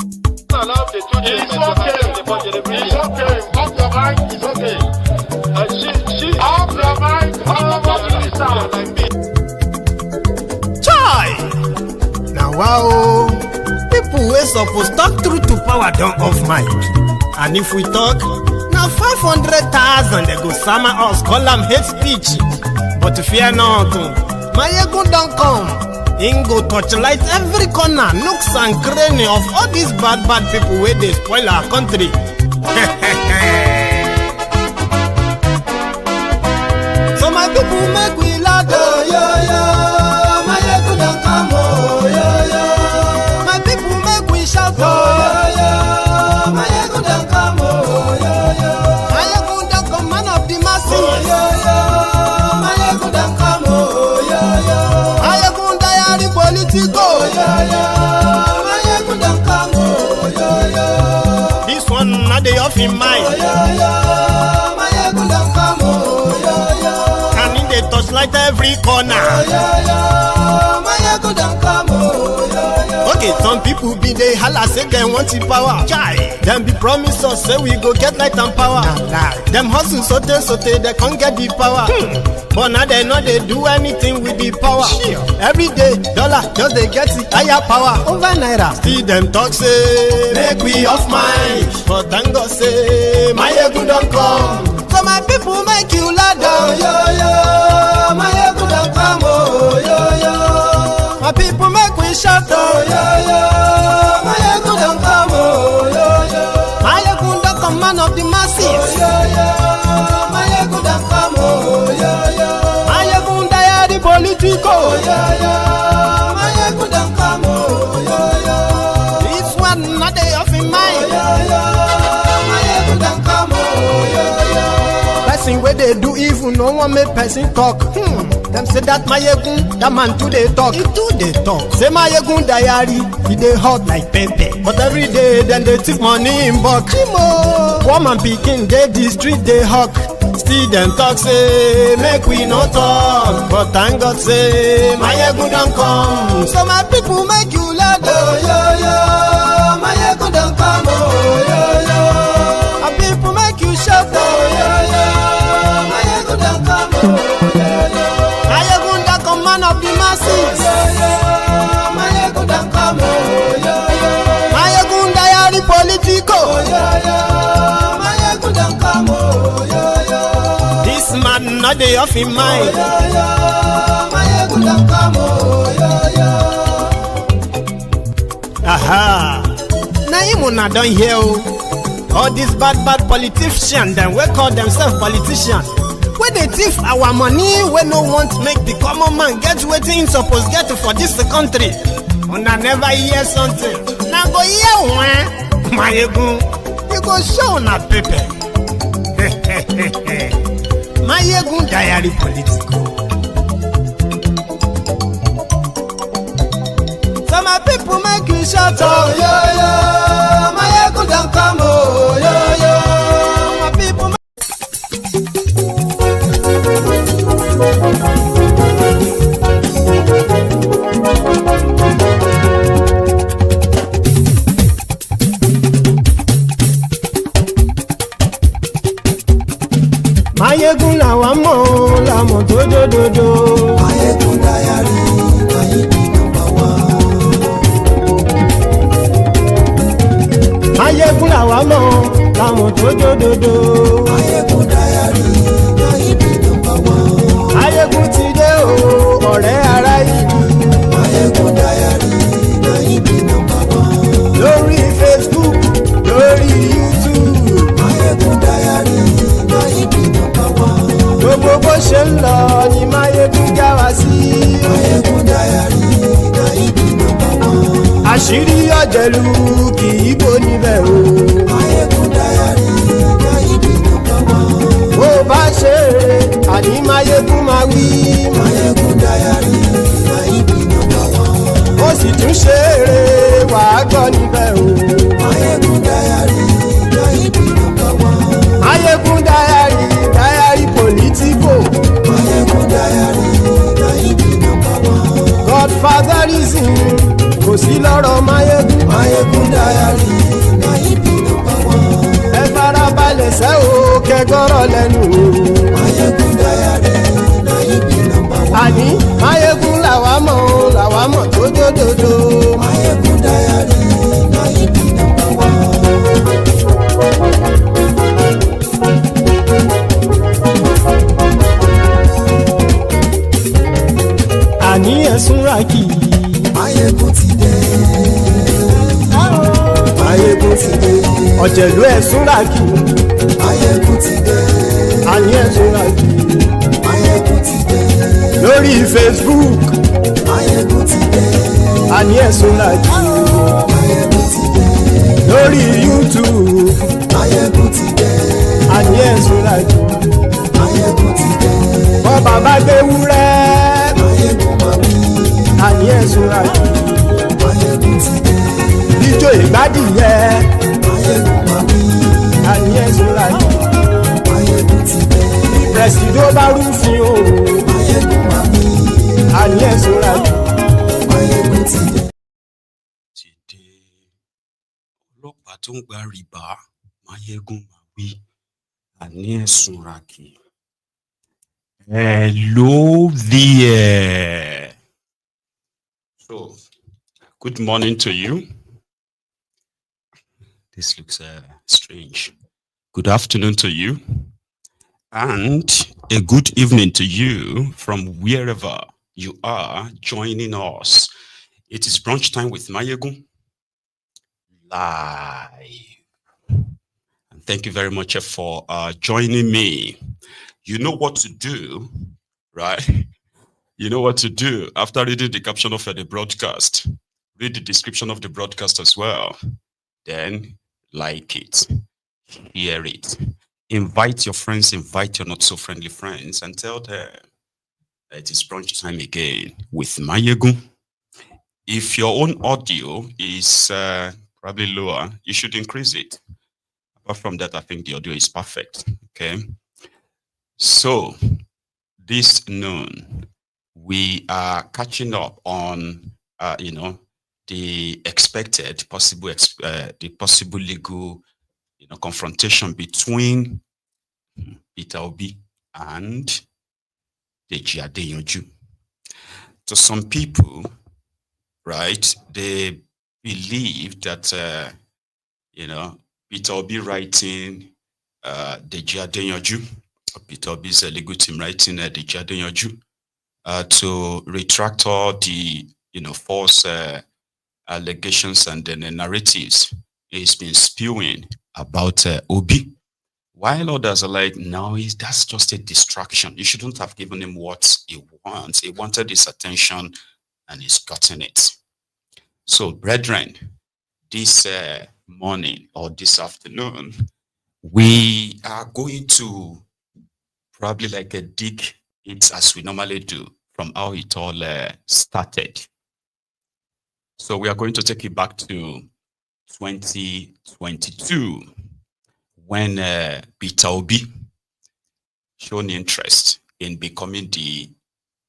It's okay. Off your mind, it's okay. Off your mind, Chai! Now wow, people wey suppose talk through to power don't off mic. And if we talk, now 500,000 they go summer us, call them hate speech. But fear not, Maiyegun don't come. Ingo torchlight every corner, nooks and cranny of all these bad people where they spoil our country. So my people make we laugh, oh yo yo. Maiyegun don't come, oh yo yo. My people make we shout, oh yo yo. Maiyegun don't come, oh yo yo. Maiyegun don't come, man of the masses, oh yo yo. Maiyegun don't come, oh yo yo. Maiyegun diary Politico, oh yo yo. Maiyegun don't come, oh yo yo. This one not the off in mind, oh yo yo. Maiyegun don't come, oh yo yo. Can in the touchlight every corner, oh yo yo. Maiyegun don't come, oh yo yo. Okay, some people be they holla say they want the power. Chai, them be promise us say we go get light and power. Them hustle sote they can't get the power. But now they know they do anything with the power. Every day, dollar just they get it higher power over naira. See them talk say make we off mind, but thank God say Maiyegun don't come. So my people make you laugh, oh yo yo. Maiyegun don't come, oh yo yo. My people make we shout, oh yo yo. Maiyegun don't come, oh yo yo. Maiyegun don't come, man of the masses, oh yo yo. Maiyegun don't come, oh yo yo. Maiyegun diary Politico, oh yo yo. Maiyegun don't come, oh yo yo. This one not they off in mind, oh yo yo. Maiyegun don't come, oh yo yo. Person where they do evil, no one make person talk. Them say that Maiyegun, that man too they talk. He too they talk. Say Maiyegun diary, he they hot like pepper. But every day then they take money in bulk. Woman picking, they the street they hawk. Still them talk say make we no talk. But thank God say Maiyegun don't come. So my people make you laugh, oh yo yo. Maiyegun don't come, oh yo yo. My people make you shout, oh yo yo. Maiyegun don't come, oh yo yo. Maiyegun don't come, man of the masses, oh yo yo. Maiyegun don't come, oh yo yo. Maiyegun diary Politico, oh yo yo. Maiyegun don't come, oh yo yo. This man not the off in mind, oh yo yo. Maiyegun don't come, oh yo yo. Aha, now you wanna don't hear all these bad politicians, then we call themselves politicians. Where they thief our money, we no want make the common man get waiting supposed get for this country. Una never hear something. Now go hear one, Maiyegun, you go show na paper. Maiyegun diary Politico. So my people make you shout, oh yo yo. Maiyegun don't come, oh yo yo. My people Maiyegun làwa mọ̀ làmọ̀ tó dòdòdò. Maiyegun diary, Maiyegun number one. Maiyegun làwa mọ̀ làmọ̀ tó dòdòdò. Maiyegun diary, Maiyegun number one. Maiyegun ti dé o, ọ̀rẹ́ ara ìlú. Maiyegun diary, Maiyegun number one. Lórí Facebook, lórí YouTube. Maiyegun diary, Maiyegun number one. Gbogbo bó ṣe ń lọ ni Maiyegun já wa sí. Maiyegun diary, Maiyegun number one. Àṣírí ọ̀jẹ̀lú kì í bò níbẹ̀ o. Maiyegun diary, Maiyegun number one. kẹgọrọ lẹ́nu o. Maiyegun diary, now you be number one. àní Maiyegun làwa mọ̀ tó dódòdó. Maiyegun diary, now you be number one. àní ẹ̀sùn ràkì. Maiyegun ti dé. Maiyegun ti dé. ọ̀jẹ̀lú ẹ̀sùn ràkì. Maiyegun ti dé. àní ẹ̀sùn ràkì. Maiyegun ti dé. lórí Facebook. Maiyegun ti dé. àní ẹ̀sùn ràkì. Maiyegun ti dé. lórí YouTube. Maiyegun ti dé. àní ẹ̀sùn ràkì. Maiyegun ti dé. wọ́n bàbá gbé wúrẹ́. Maiyegun máa wí. àní ẹ̀sùn ràkì. Maiyegun ti dé. ijó ìgbádìyẹ. Maiyegun máa wí. àní ẹ̀sùn ràkì. Maiyegun ti dé. pẹ̀sìdó bá rúfin o. Maiyegun máa wí. àní ẹ̀sùn ràkì. Maiyegun ti dé. ti dé ọlọ́pàá tó ń gba rìbá Maiyegun máa wí àní ẹ̀sùn ràkì. Hello there. So, good morning to you. This looks strange. Good afternoon to you. And a good evening to you from wherever you are joining us. It is brunch time with Maiyegun live. And thank you very much for joining me. You know what to do, right? You know what to do after reading the caption of the broadcast. Read the description of the broadcast as well. Then like it, hear it. Invite your friends, invite your not so friendly friends, and tell them it is brunch time again with Maiyegun. If your own audio is probably lower, you should increase it. Apart from that, I think the audio is perfect. Okay. So this noon, we are catching up on, the expected possible, the possible legal, confrontation between Peter Obi and Deji Adeyanju. To some people, right, they believe that, Peter Obi writing Deji Adeyanju, Peter Obi's legal team writing Deji Adeyanju to retract all the, false allegations and then narratives he's been spewing about Obi. While others are like, no, that's just a distraction. You shouldn't have given him what he wants. He wanted his attention and he's gotten it. So, brethren, this morning or this afternoon, we are going to probably dig it as we normally do from how it all started. So we are going to take it back to 2022 when Peter Obi shown interest in becoming the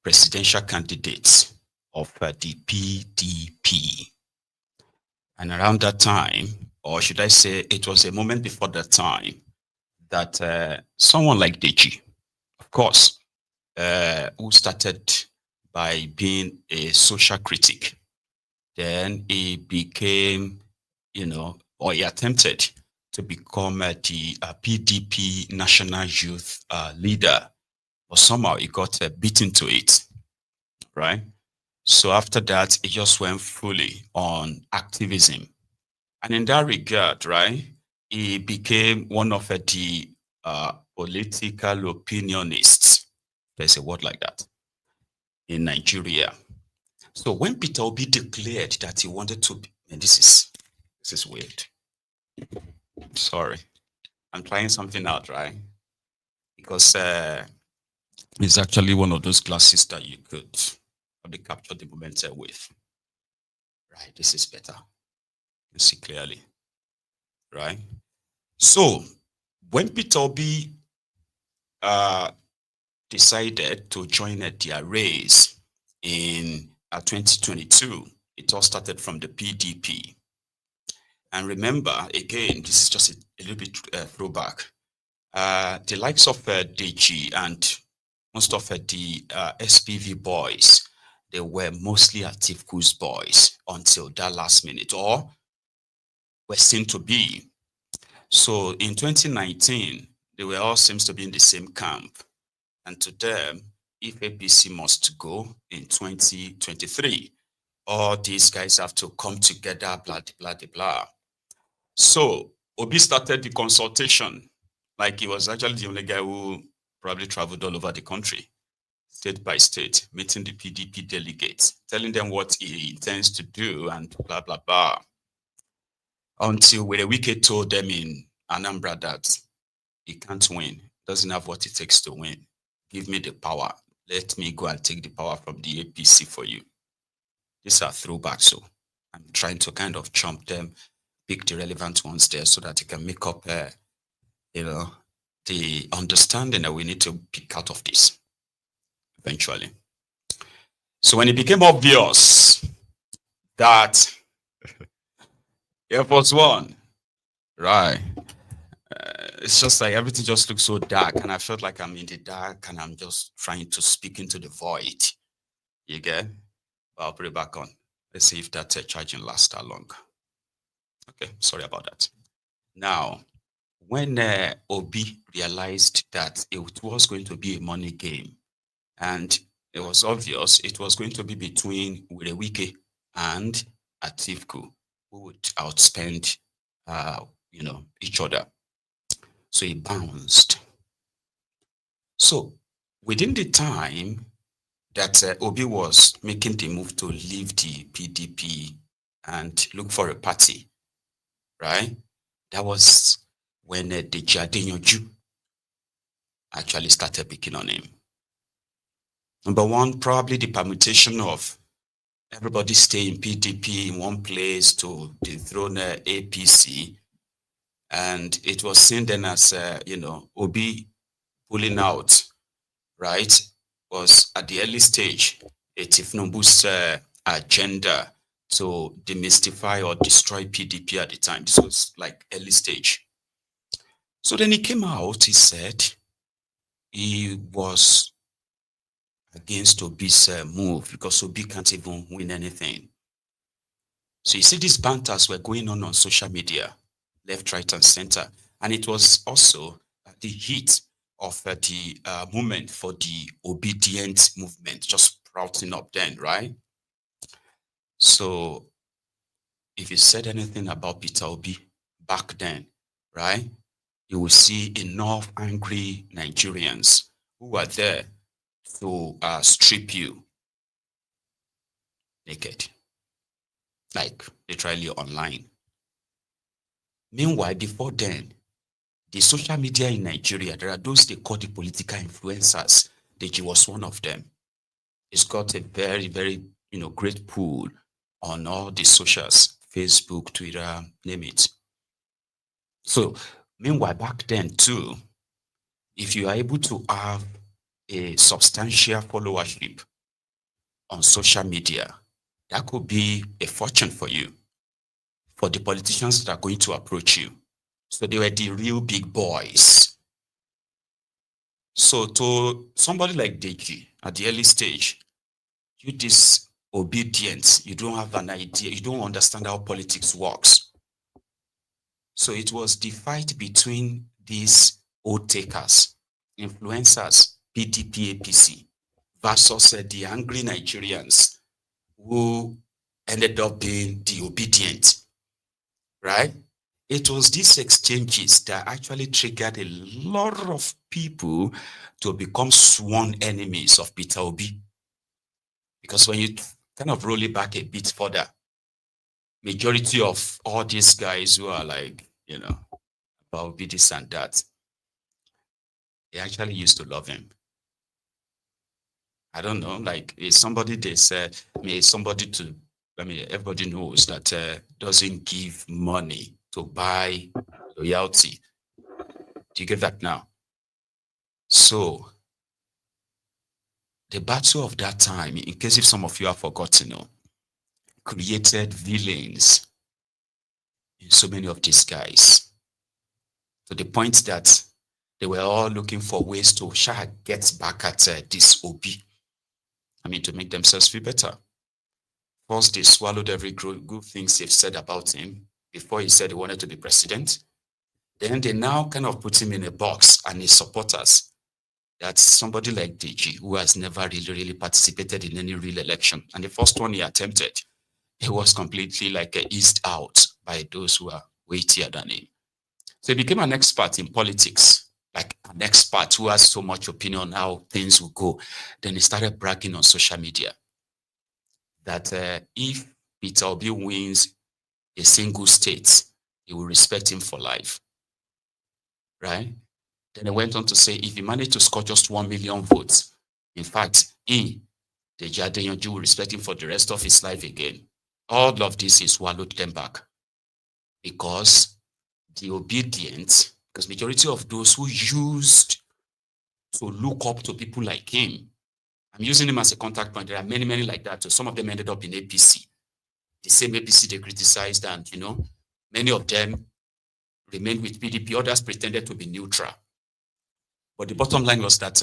presidential candidate of the PDP. And around that time, or should I say it was a moment before that time, that someone like Deji, of course, who started by being a social critic, then he became, or he attempted to become the PDP national youth leader, but somehow he got beaten to it, right? So after that, he just went fully on activism. And in that regard, right, he became one of the political opinionists. There's a word like that in Nigeria. So when Peter Obi declared that he wanted to be, and this is weird. Sorry, I'm trying something out, right? Because it's actually one of those glasses that you could probably capture the momentum with. Right, this is better. You see clearly, right? So when Peter Obi decided to join their race in 2022, it all started from the PDP. And remember, again, this is just a little bit throwback. The likes of Deji and most of the SPV boys, they were mostly Atifku's boys until that last minute, or were seen to be. So in 2019, they were all seems to be in the same camp. And to them, if APC must go in 2023, all these guys have to come together, blah, blah, blah, blah. So Obi started the consultation. Like, he was actually the only guy who probably traveled all over the country, state by state, meeting the PDP delegates, telling them what he intends to do and blah, blah, blah. Until Wike told them in Anambra that he can't win, doesn't have what it takes to win. Give me the power. Let me go and take the power from the APC for you. These are throwbacks, so I'm trying to kind of chump them, pick the relevant ones there so that it can make up, the understanding that we need to pick out of this eventually. So when it became obvious that Air Force One, right, it's just like everything just looks so dark, and I felt like I'm in the dark and I'm just trying to speak into the void. You get? I'll put it back on. Let's see if that charging lasts that long. Okay, sorry about that. Now, when Obi realized that it was going to be a money game, and it was obvious it was going to be between Wike and Atifku, who would outspend, each other. So he bounced. So within the time that Obi was making the move to leave the PDP and look for a party, right? That was when Deji Adeyanju actually started picking on him. Number one, probably the permutation of everybody stay in PDP in one place to dethrone APC. And it was seen then as, Obi pulling out, right, was at the early stage, a Tifnubu's agenda to demystify or destroy PDP at the time. This was like early stage. So then he came out, he said he was against Obi's move because Obi can't even win anything. So you see these banters were going on social media, left, right, and center. And it was also the heat of the movement for the obedient movement, just sprouting up then, right? So if you said anything about Peter Obi back then, right, you will see enough angry Nigerians who were there to strip you naked, like literally online. Meanwhile, before then, the social media in Nigeria, there are those they call the political influencers. Deji was one of them. It's got a very, very, great pool on all the socials, Facebook, Twitter, name it. So, meanwhile, back then too, if you are able to have a substantial followership on social media, that could be a fortune for you, for the politicians that are going to approach you. So they were the real big boys. So to somebody like Deji at the early stage, you disobedient, you don't have an idea, you don't understand how politics works. So it was the fight between these oath takers, influencers, PDP, APC, versus the angry Nigerians who ended up being the obedient, right? It was these exchanges that actually triggered a lot of people to become sworn enemies of Peter Obi. Because when you kind of roll it back a bit further, majority of all these guys who are like, about Obi this and that, they actually used to love him. I don't know, like somebody they said, everybody knows that doesn't give money to buy loyalty. Do you get that now? So the battle of that time, in case if some of you have forgotten, created villains in so many of these guys, to the point that They were all looking for ways to get back at this Obi. I mean, to make themselves feel better. First, they swallowed every good things they've said about him before he said he wanted to be president. Then they now kind of put him in a box and his supporters. That's somebody like Deji, who has never really participated in any real election. And the first one he attempted, he was completely like eased out by those who are weightier than him. So he became an expert in politics, like an expert who has so much opinion on how things will go. Then he started bragging on social media that if Peter Obi wins a single state, he will respect him for life, right? Then he went on to say, if he managed to score just 1 million votes, in fact, Deji Adeyanju will respect him for the rest of his life again. All of this is swallowed them back because the obedient, because majority of those who used to look up to people like him, I'm using him as a contact point. There are many, many like that. So some of them ended up in APC. The same APC they criticized, and many of them remained with PDP. Others pretended to be neutral. But the bottom line was that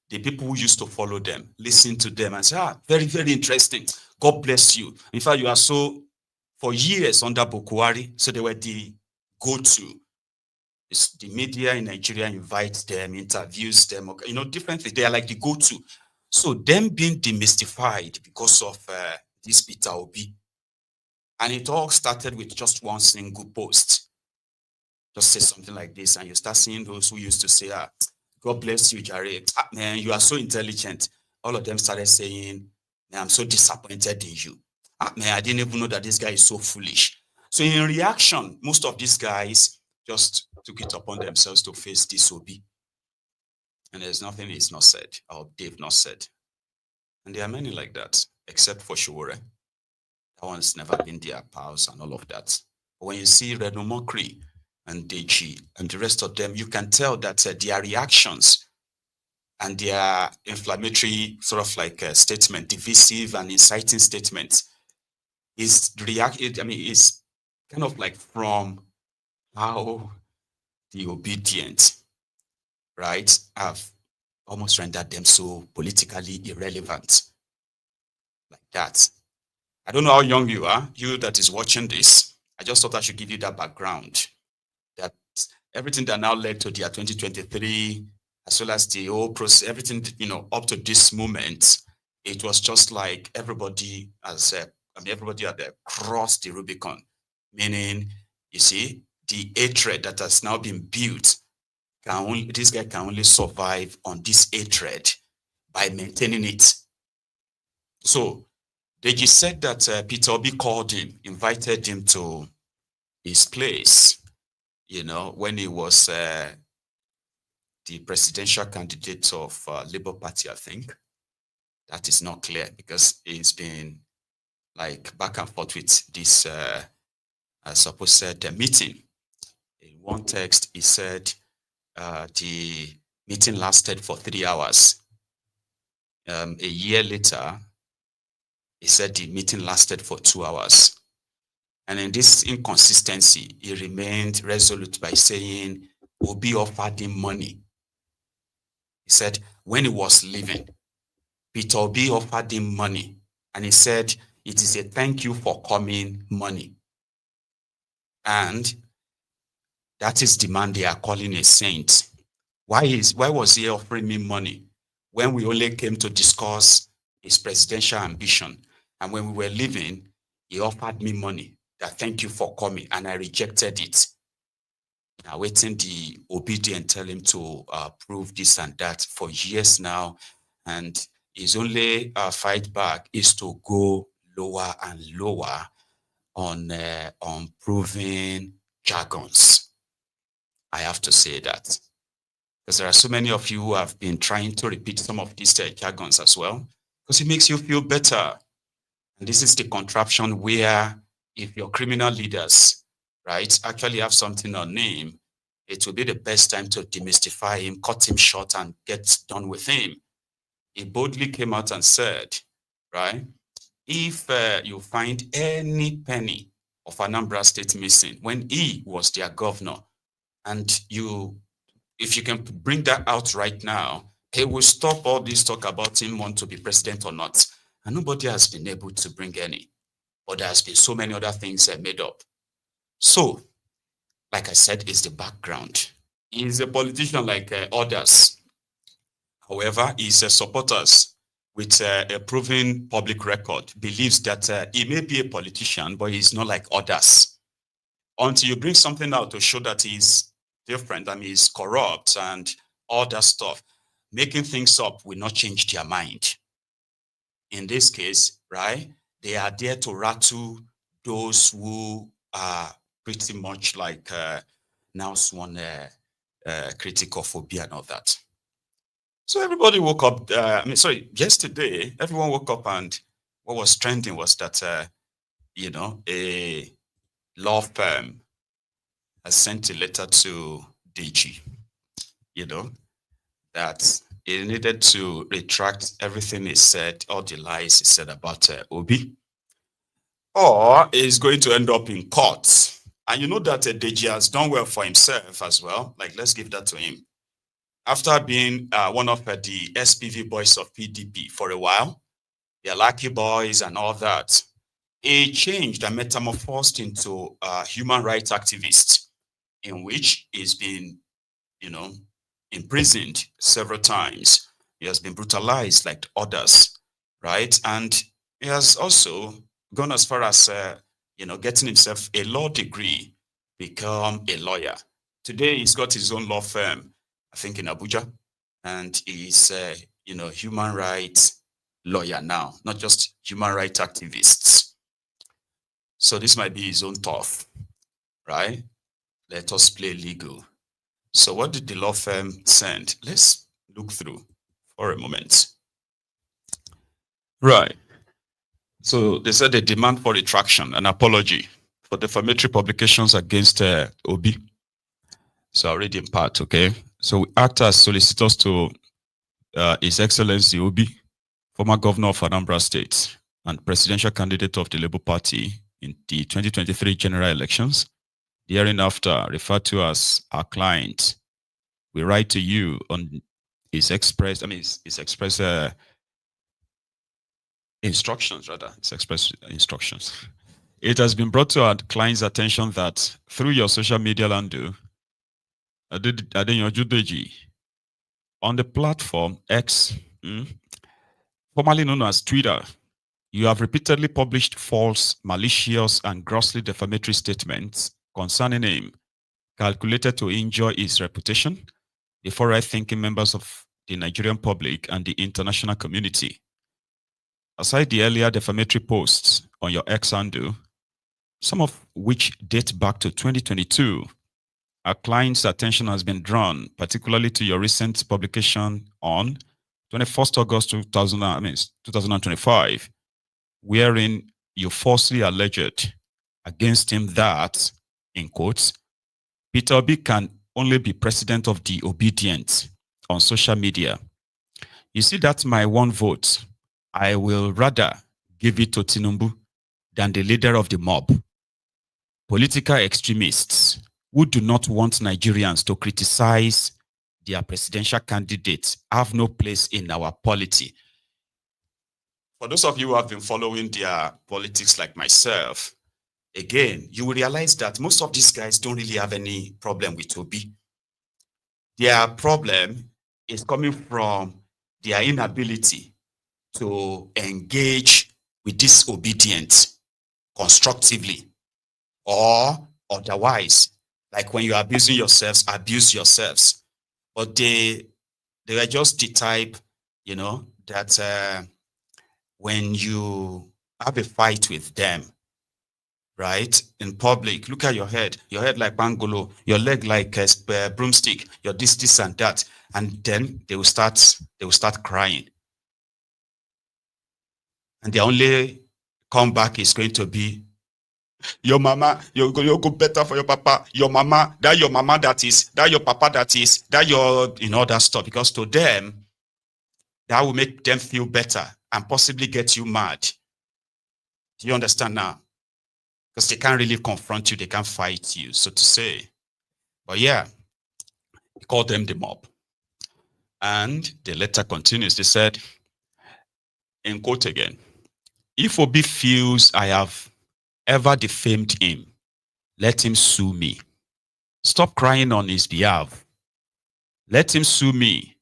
the people who used to follow them, listen to them and say, very, very interesting. God bless you. In fact, you are so, for years under Bukwari, so they were the go-to. The media in Nigeria invites them, interviews them, differently. They are like the go-to. So them being demystified because of this Peter Obi. And it all started with just one single post. Just say something like this, and you start seeing those who used to say, God bless you, Jared. Man, you are so intelligent. All of them started saying, man, I'm so disappointed in you. Man, I didn't even know that this guy is so foolish. So in reaction, most of these guys just took it upon themselves to face this Obi. And there's nothing he's not said, or they've not said. And there are many like that, except for Showore. That one's never been their pals and all of that. But when you see Reno Mokri and Deji and the rest of them, you can tell that their reactions and their inflammatory sort of like statement, divisive and inciting statements, is kind of like from how the obedient, right, have almost rendered them so politically irrelevant. Like that. I don't know how young you are, you that is watching this. I just thought I should give you that background. That everything that now led to their 2023, as well as the whole process, everything, up to this moment, it was just like everybody everybody had crossed the Rubicon. Meaning, you see, the hatred that has now been built, this guy can only survive on this hatred by maintaining it. So, Deji said that Peter Obi called him, invited him to his place, when he was the presidential candidate of Labour Party, I think. That is not clear because he's been like back and forth with this supposed meeting. In one text, he said the meeting lasted for 3 hours. A year later, he said the meeting lasted for 2 hours. And in this inconsistency, he remained resolute by saying Obi offered him money. He said when he was leaving, Peter Obi offered him money. And he said, it is a thank you for coming money. And that is the man they are calling a saint. Why was he offering me money when we only came to discuss his presidential ambition? And when we were leaving, he offered me money that thank you for coming, and I rejected it. Now waiting the obedient tell him to prove this and that for years now, and his only fight back is to go lower and lower on proving jargons. I have to say that because there are so many of you who have been trying to repeat some of these jargons as well, because it makes you feel better. And this is the contraption where if your criminal leaders, right, actually have something on him, it will be the best time to demystify him, cut him short, and get done with him. He boldly came out and said, right, if you find any penny of Anambra State missing when he was their governor, and you if you can bring that out right now, it will stop all this talk about him want to be president or not. And nobody has been able to bring any. But there has been so many other things made up. So, like I said, it's the background. He's a politician like others. However, his supporters with a proven public record believes that he may be a politician, but he's not like others. Until you bring something out to show that he's different and he's corrupt and all that stuff, making things up will not change their mind. In this case, right, they are there to rattle those who are pretty much like now sworn criticophobia and all that. So everybody woke up, yesterday, everyone woke up and what was trending was that, a law firm has sent a letter to Deji, that he needed to retract everything he said, all the lies he said about Obi, or is going to end up in court. And you know that Deji has done well for himself as well. Like, let's give that to him. After being one of the SPV boys of PDP for a while, the lucky boys and all that, he changed and metamorphosed into a human rights activist, in which he's been, imprisoned several times. He has been brutalized like others, right? And he has also gone as far as, getting himself a law degree, become a lawyer. Today, he's got his own law firm, I think in Abuja, and he's a, human rights lawyer now, not just human rights activists. So this might be his own turf, right? Let us play legal. So what did the law firm send? Let's look through for a moment. Right. So they said they demand for retraction and apology for defamatory publications against Obi. So I'll read in part, okay? So we act as solicitors to His Excellency Obi, former governor of Anambra State and presidential candidate of the Labour Party in the 2023 general elections, the hereinafter referred to as our client. We write to you on his express instructions, rather. His express instructions. It has been brought to our client's attention that through your social media handle, Adeyanju Deji, on the platform X, formerly known as Twitter, you have repeatedly published false, malicious, and grossly defamatory statements concerning him, calculated to injure his reputation before right-thinking members of the Nigerian public and the international community. Aside the earlier defamatory posts on your X handle, some of which date back to 2022, our client's attention has been drawn particularly to your recent publication on 21st August 2025, wherein you falsely alleged against him that, in quotes, Peter Obi can only be president of the obedient on social media. You see, that's my one vote. I will rather give it to Tinubu than the leader of the mob. Political extremists who do not want Nigerians to criticize their presidential candidates have no place in our polity. For those of you who have been following their politics like myself, again, you will realize that most of these guys don't really have any problem with Obi. Their problem is coming from their inability to engage with disobedience constructively or otherwise. Like when you're abusing yourselves, abuse yourselves. But they are just the type, that when you have a fight with them, right, in public, look at your head like Bangolo, your leg like a broomstick, your this and that, and then they will start crying. And the only comeback is going to be, your mama, you'll go better for your papa, your mama, that your mama that is, that your papa that is, that your, that stuff. Because to them, that will make them feel better and possibly get you mad. Do you understand now? Because they can't really confront you, they can't fight you, so to say. But yeah, He called them the mob. And the letter continues. They said, in quote again, if Obi feels I have ever defamed him, let him sue me. Stop crying on his behalf. Let him sue me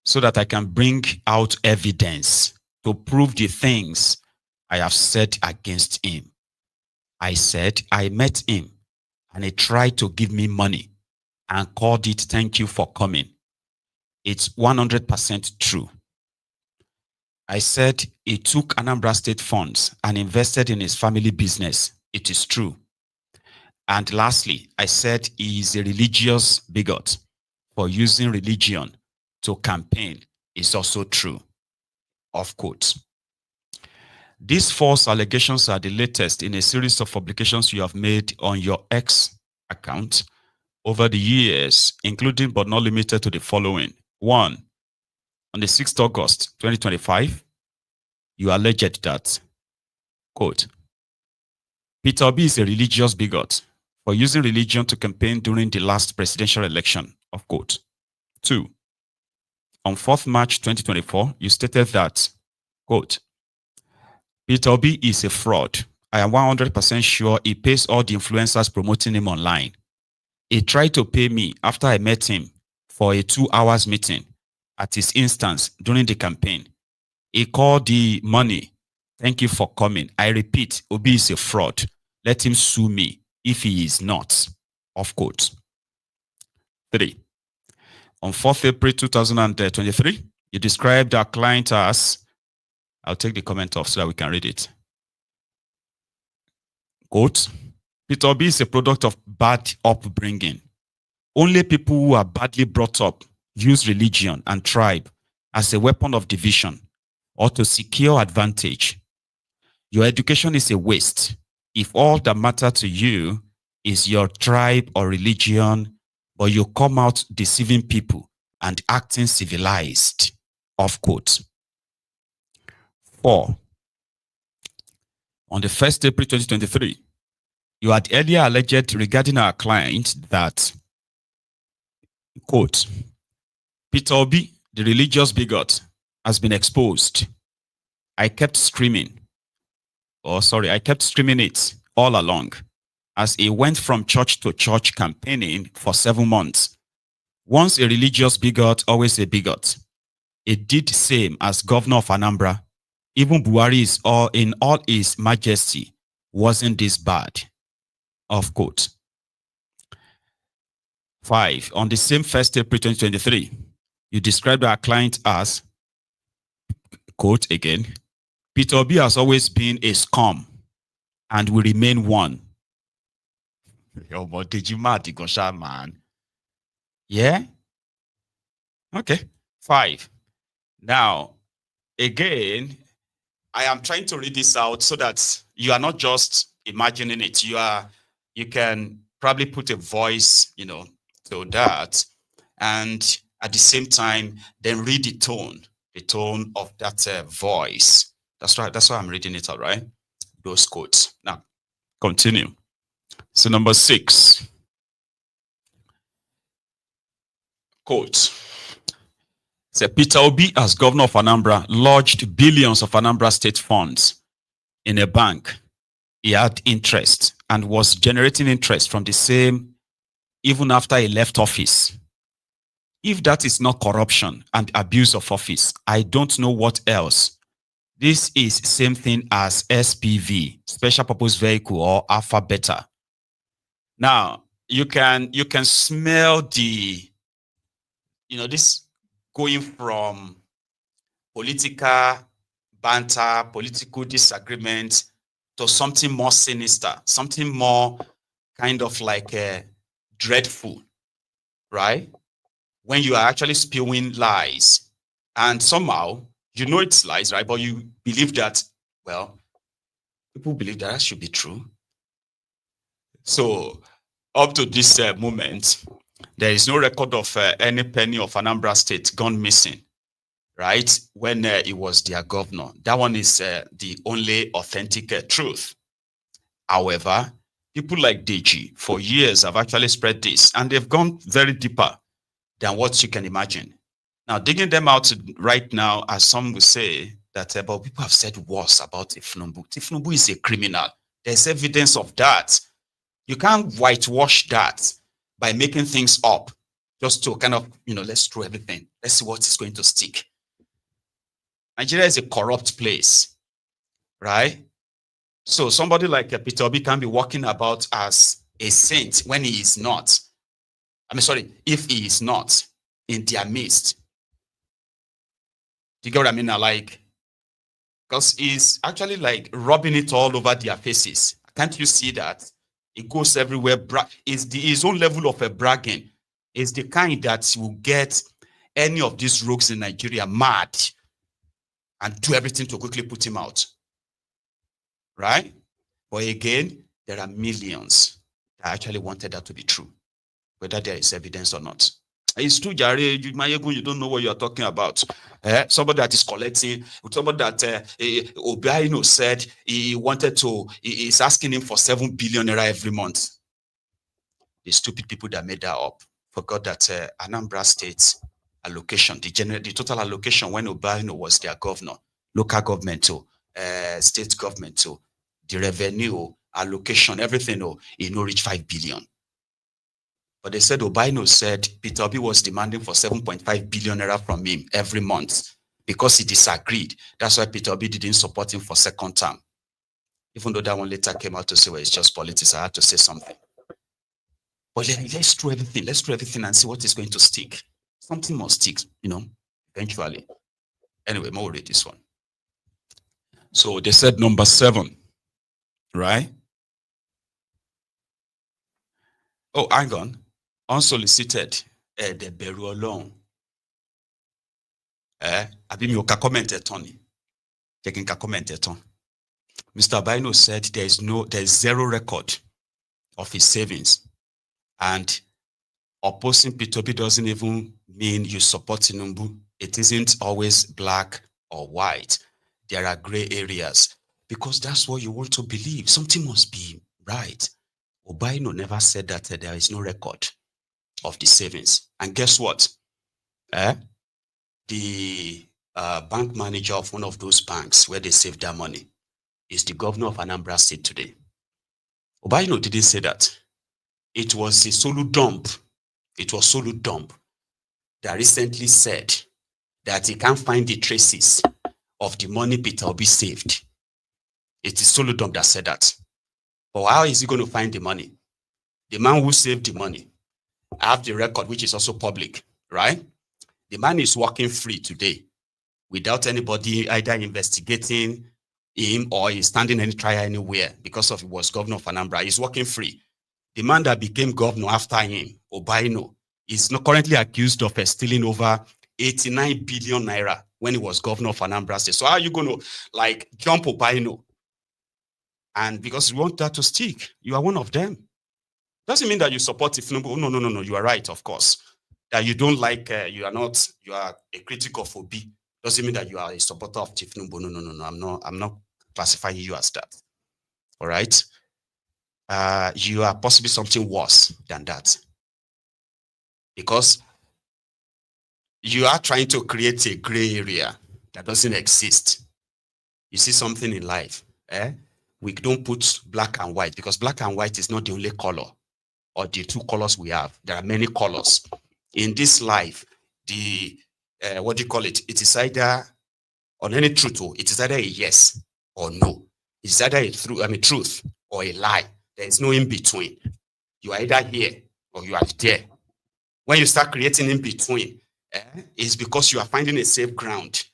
so that I can bring out evidence to prove the things I have said against him. I said I met him and he tried to give me money and called it thank you for coming. It's 100% true. I said he took Anambra State funds and invested in his family business. It is true. And lastly, I said he is a religious bigot for using religion to campaign. Is also true. Of quote. These false allegations are the latest in a series of publications you have made on your X account over the years, including but not limited to the following. 1. On the 6th August 2025, you alleged that, quote, Peter Obi is a religious bigot for using religion to campaign during the last presidential election, of quote. 2. On 4th March 2024, you stated that, quote, Peter Obi is a fraud. I am 100% sure he pays all the influencers promoting him online. He tried to pay me after I met him for a 2-hour meeting at his instance during the campaign. He called the money. Thank you for coming. I repeat, Obi is a fraud. Let him sue me if he is not. Of quote. 3. On 4th April 2023, you described our client as, I'll take the comment off so that we can read it. Quote, Peter Obi is a product of bad upbringing. Only people who are badly brought up use religion and tribe as a weapon of division or to secure advantage. Your education is a waste if all that matters to you is your tribe or religion, but you come out deceiving people and acting civilized. Of quote. 4. On the 1st April 2023, you had earlier alleged regarding our client that, quote, Peter Obi, the religious bigot, has been exposed. I kept screaming it all along as he went from church to church campaigning for 7 months. Once a religious bigot, always a bigot. He did the same as governor of Anambra. Even Buhari is all in all his majesty wasn't this bad. Of quote. 5. On the same 1st April 2023, you described our client as, quote again, Peter Obi has always been a scum and will remain one. Yo, but did you mad, man? Yeah? Okay. 5. Now, again, I am trying to read this out so that you are not just imagining it. You can probably put a voice, to that, and at the same time, then read the tone of that voice. That's right. That's why I'm reading it out, right? Those quotes. Now, continue. So number 6, quote. So Peter Obi, as governor of Anambra, lodged billions of Anambra state funds in a bank. He had interest and was generating interest from the same even after he left office. If that is not corruption and abuse of office, I don't know what else. This is same thing as SPV, special purpose vehicle, or alpha beta. Now, you can smell the, this going from political banter, political disagreement to something more sinister, something more kind of like dreadful, right? When you are actually spewing lies, and somehow it's lies, right? But you believe that, well, people believe that should be true. So up to this moment, there is no record of any penny of Anambra State gone missing, right? When he was their governor. That one is the only authentic truth. However, people like Deji for years have actually spread this, and they've gone very deeper than what you can imagine. Now, digging them out right now, as some will say, that but people have said worse about Tifnumbu. Tifnumbu is a criminal. There's evidence of that. You can't whitewash that by making things up just to kind of, let's throw everything. Let's see what is going to stick. Nigeria is a corrupt place, right? So somebody like Peter Obi can be walking about as a saint when he is not. If he is not in their midst. Do you get what I mean? Like, because he's actually like rubbing it all over their faces. Can't you see that? It goes everywhere. His own level of a bragging is the kind that will get any of these rogues in Nigeria mad and do everything to quickly put him out. Right? But again, there are millions that actually wanted that to be true, whether there is evidence or not. It's true, Jare, Maiyegun, you don't know what you're talking about. Somebody that is collecting, somebody that Obiano said he's asking him for 7 billion naira every month. The stupid people that made that up forgot that Anambra State's allocation, the total allocation when Obiano was their governor, local government to state government to the revenue allocation, everything, it no reach 5 billion. But they said Obiano said Peter Obi was demanding for 7.5 billion naira from him every month because he disagreed. That's why Peter Obi didn't support him for second term. Even though that one later came out to say, well, it's just politics, I had to say something. But let's throw everything. Let's throw everything and see what is going to stick. Something must stick, eventually. Anyway, more read this one. So they said number 7, right? Oh, hang on. Unsolicited, the beru alone. Abi mi o ka comment Tony. Taking ka comment Tony. Mr. Baino said there's zero record of his savings, and opposing P2P doesn't even mean you support Tinubu. It isn't always black or white. There are gray areas because that's what you want to believe. Something must be right. Obaino never said that there is no record of the savings. And guess what? The bank manager of one of those banks where they saved their money is the governor of Anambra State today. Obaino didn't say that. It was a solo dump. It was solo dump that recently said that he can't find the traces of the money Peter Obi saved. It is solo dump that said that. But how is he going to find the money? The man who saved the money, I have the record, which is also public, right? The man is working free today without anybody either investigating him or he's standing any trial anywhere because of he was governor of Anambra. He's working free. The man that became governor after him, Obaino, is not currently accused of stealing over 89 billion naira when he was governor of Anambra State. So how are you going to jump Obaino? And because you want that to stick, you are one of them. Doesn't mean that you support Tifnumbu. Oh, no. You are right, of course. That you don't like, you are a critic of Obi. Doesn't mean that you are a supporter of Tifnumbu. No. I'm not classifying you as that. All right. You are possibly something worse than that. Because you are trying to create a gray area that doesn't exist. You see something in life, we don't put black and white because black and white is not the only color or the two colors we have. There are many colors. In this life, what do you call it? It is either on any truth, it is either a yes or no. It's either a truth or a lie. There is no in between. You are either here or you are there. When you start creating in between, it's because you are finding a safe ground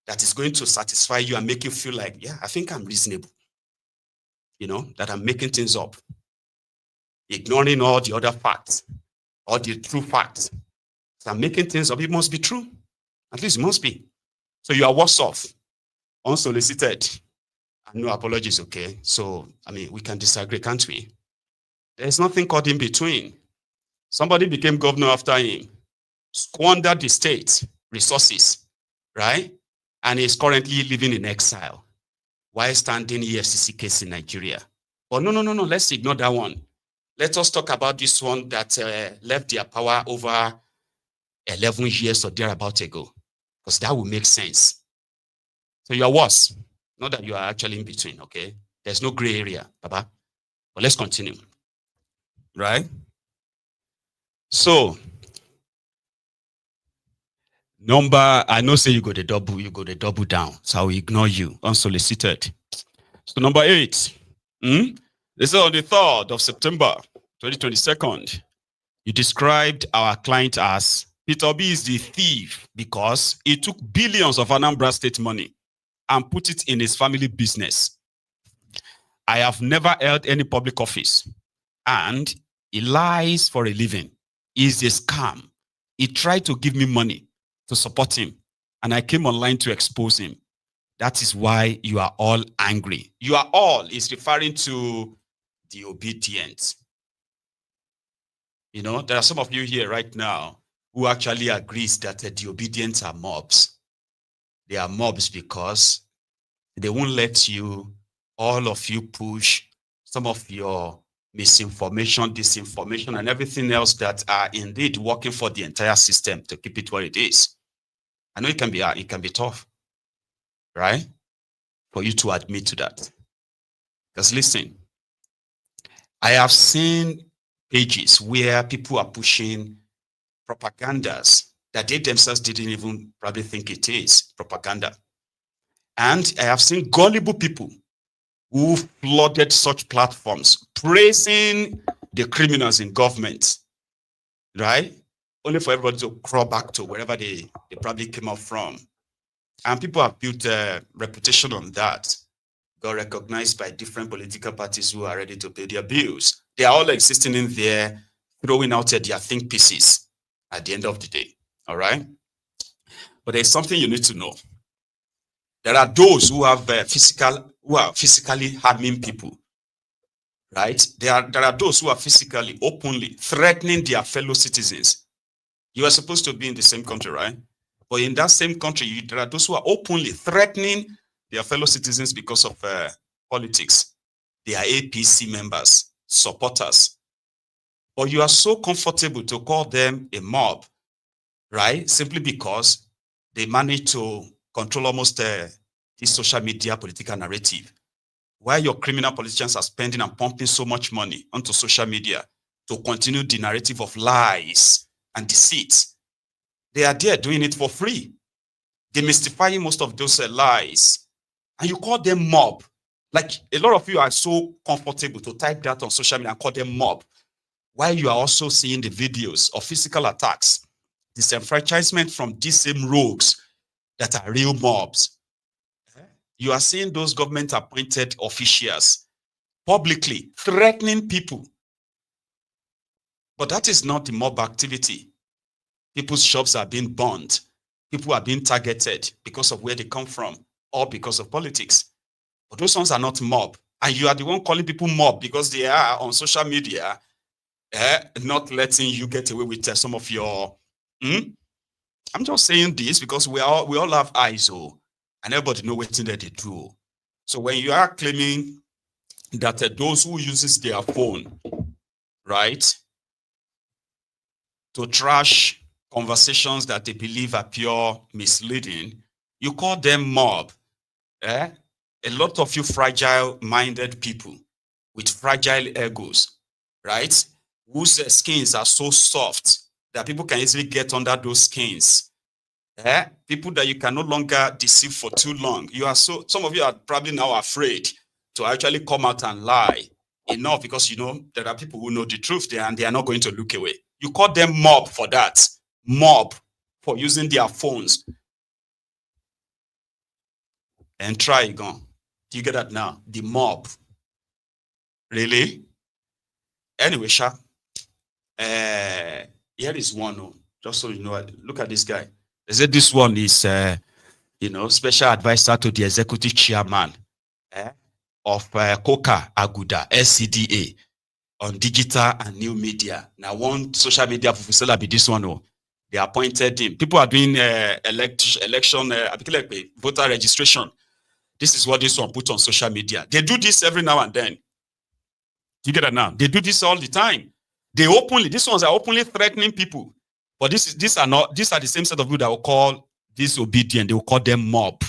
that is going to satisfy you and make you feel like, yeah, I think I'm reasonable. That I'm making things up. Ignoring all the other facts, all the true facts. So I'm making things up. It must be true. At least it must be. So you are worse off, unsolicited, and no apologies, okay? So, we can disagree, can't we? There's nothing called in between. Somebody became governor after him, squandered the state resources, right? And is currently living in exile while standing EFCC case in Nigeria. But no, let's ignore that one. Let us talk about this one that left their power over 11 years or thereabout ago, because that will make sense. So you are worse. Not that you are actually in between, okay? There's no gray area, Baba. But let's continue. Right? So, I know say you go the double down. So I will ignore you, unsolicited. So number 8. This is on the 3rd of September, 2022. You described our client as Peter B is the thief because he took billions of Anambra State money and put it in his family business. I have never held any public office, and he lies for a living. He's a scam. He tried to give me money to support him, and I came online to expose him. That is why you are all angry. You are all is referring to the obedient. You know, there are some of you here right now who actually agrees that the obedient are mobs. They are mobs because they won't let you, all of you, push some of your misinformation, disinformation, and everything else that are indeed working for the entire system to keep it where it is. I know it can be tough, right? For you to admit to that. Because listen, I have seen pages where people are pushing propagandas that they themselves didn't even probably think it is propaganda. And I have seen gullible people who flooded such platforms praising the criminals in government, right? Only for everybody to crawl back to wherever they probably came up from. And people have built a reputation on that, got recognized by different political parties who are ready to pay their bills. They are all existing in there, throwing out their think pieces at the end of the day, all right? But there's something you need to know. There are those who are physically harming people, right? There are those who are physically, openly threatening their fellow citizens. You are supposed to be in the same country, right? But in that same country, there are those who are openly threatening their fellow citizens because of politics. They are APC members, supporters. But you are so comfortable to call them a mob, right? Simply because they manage to control almost this social media political narrative. While your criminal politicians are spending and pumping so much money onto social media to continue the narrative of lies and deceit, they are there doing it for free, demystifying most of those lies. And you call them mob. Like a lot of you are so comfortable to type that on social media and call them mob, while you are also seeing the videos of physical attacks, disenfranchisement from these same rogues that are real mobs. You are seeing those government-appointed officials publicly threatening people. But that is not the mob activity. People's shops are being burned. People are being targeted because of where they come from or because of politics. But those ones are not mob. And you are the one calling people mob because they are on social media, not letting you get away with some of your... I'm just saying this because we all have eyes, and everybody know what they do. So when you are claiming that those who uses their phone, right, to trash conversations that they believe are pure misleading, you call them mob. A lot of you fragile-minded people with fragile egos, right, whose skins are so soft that people can easily get under those skins. People that you can no longer deceive for too long. Some of you are probably now afraid to actually come out and lie enough because you know there are people who know the truth there and they are not going to look away. You call them mob for that. Mob for using their phones. And try again. Do you get that now? The mob. Really? Anyway, Sha. Here is one. Just so you know, look at this guy. They said this one is, special advisor to the executive chairman of Coca Aguda, SCDA, on digital and new media. Now, one social media professor be this one. They appointed him. People are doing election, voter registration. This is what this one put on social media. They do this every now and then. You get it now? They do this all the time. These ones are openly threatening people. But these are the same set of people that will call disobedient. They will call them mob.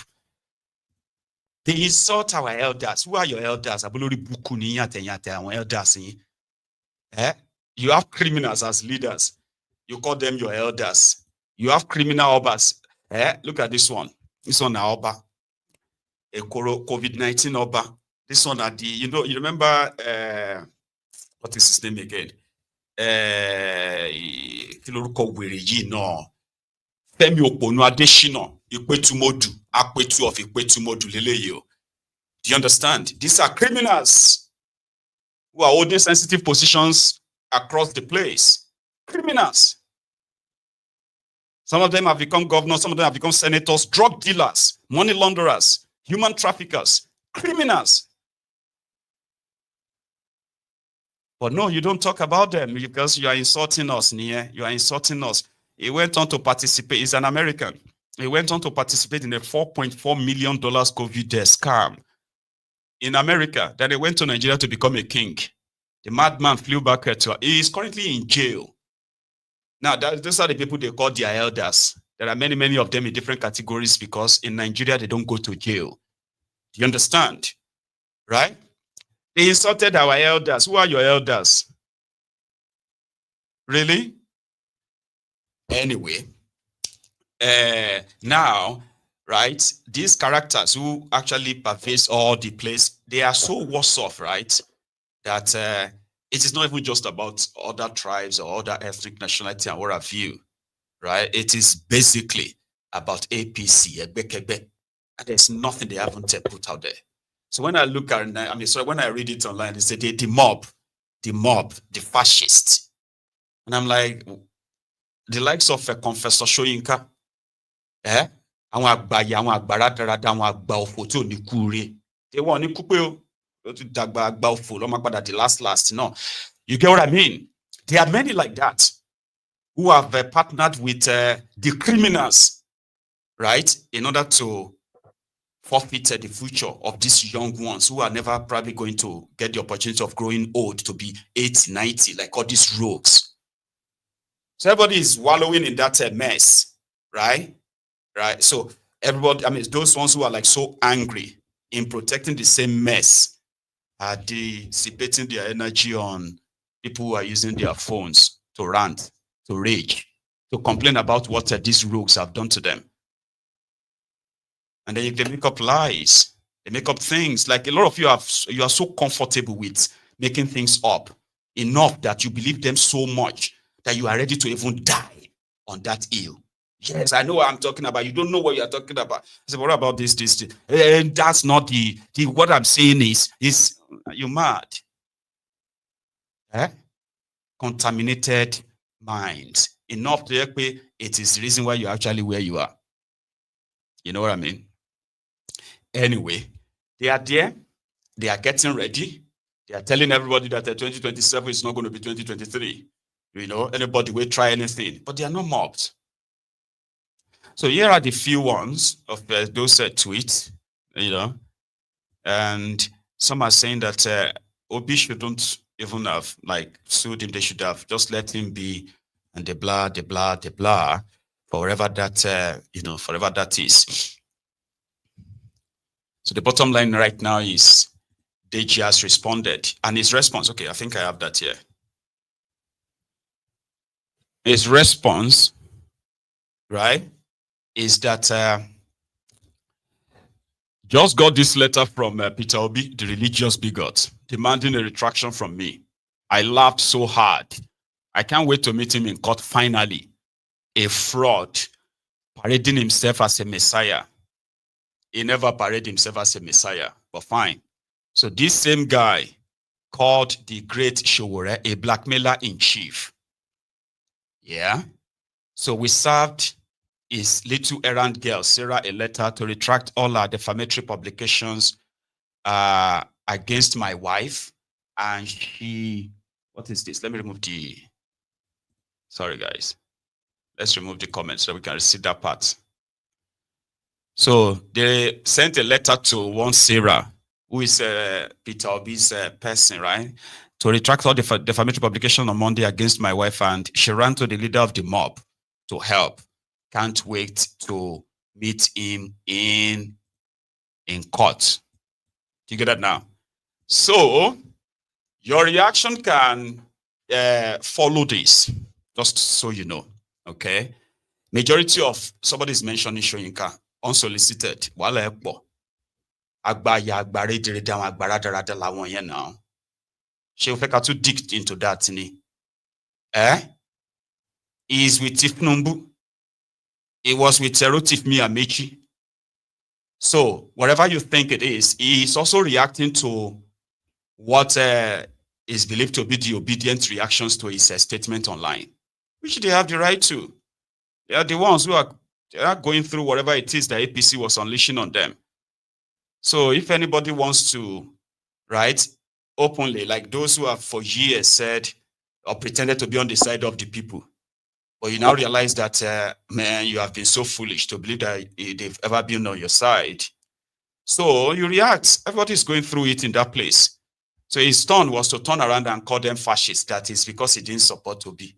They insult our elders. Who are your elders? Elders. You have criminals as leaders. You call them your elders. You have criminal obas. Look at this one. This one now oba. COVID-19 oba. This one at the, you remember what is his name again? Femi Oponu Adeshina, Ikpetumodu, Akpetu of Ikpetumodu Leleyo. Do you understand? These are criminals who are holding sensitive positions across the place. Criminals. Some of them have become governors, some of them have become senators, drug dealers, money launderers, human traffickers, criminals. But no, you don't talk about them because you are insulting us, Nia. You are insulting us. He went on to participate. He's an American. He went on to participate in a $4.4 million COVID scam in America. Then he went to Nigeria to become a king. The madman flew back to. He is currently in jail. Now, those are the people they call their elders. There are many, many of them in different categories because in Nigeria, they don't go to jail. Do you understand? Right? They insulted our elders. Who are your elders? Really? Anyway, now, right, these characters who actually pervade all the place, they are so worse off, right, that it is not even just about other tribes or other ethnic nationality and what have you, right? It is basically about APC, and there's nothing they haven't put out there. So when I look at, when I read it online, they say the mob, the fascists. And I'm like, the likes of Confessor Shoyinka, they want the last. No, you get what I mean? There are many like that who have partnered with the criminals, right, in order to forfeit the future of these young ones who are never probably going to get the opportunity of growing old to be 80, 90, like all these rogues. So everybody is wallowing in that mess, right? Right. So everybody, those ones who are like so angry in protecting the same mess are dissipating their energy on people who are using their phones to rant, to rage, to complain about what these rogues have done to them. And then they make up lies. They make up things. Like a lot of you are so comfortable with making things up enough that you believe them so much that you are ready to even die on that hill. Yes, I know what I'm talking about. You don't know what you're talking about. I said, what about this? And that's not the what I'm saying is you mad? Contaminated minds. Enough to it is the reason why you're actually where you are. You know what I mean? Anyway, they are there. They are getting ready. They are telling everybody that 2027 is not going to be 2023. You know, anybody will try anything, but they are not mobbed. So here are the few ones of those tweets, you know, and some are saying that Obi shouldn't even have like sued him. They should have just let him be, and the blah, forever that forever that is. So the bottom line right now is Deji has responded, and his response. Okay, I think I have that here. His response, right, is that just got this letter from Peter Obi, the religious bigot, demanding a retraction from me. I laughed so hard. I can't wait to meet him in court finally. A fraud, parading himself as a messiah. He never paraded himself as a messiah, but fine. So this same guy called the great Showore a blackmailer in chief. Yeah. So we served his little errand girl, Sarah, a letter to retract all our defamatory publications against my wife. And she, what is this? Let me remove the, sorry guys. Let's remove the comments so we can see that part. So they sent a letter to one Sarah, who is Peter Obi's person, right? To retract all the defamatory publication on Monday against my wife, and she ran to the leader of the mob, to help. Can't wait to meet him in court. Do you get that now? So your reaction can follow this, just so you know. Okay. Majority of somebody's mentioning Shoyinka unsolicited. Wale ekpo. Agbaya agbare dire down agbara darada lawon yen now. She will to dig into that ni. Is with Tifnumbu. It was with Terotif Miamechi. So whatever you think it is, he is also reacting to what is believed to be the obedient reactions to his statement online, which they have the right to. They are the ones who are going through whatever it is that APC was unleashing on them. So if anybody wants to write openly, like those who have for years said or pretended to be on the side of the people, but you now realize that, man, you have been so foolish to believe that they've ever been on your side. So you react. Everybody's going through it in that place. So his turn was to turn around and call them fascists. That is because he didn't support Obi.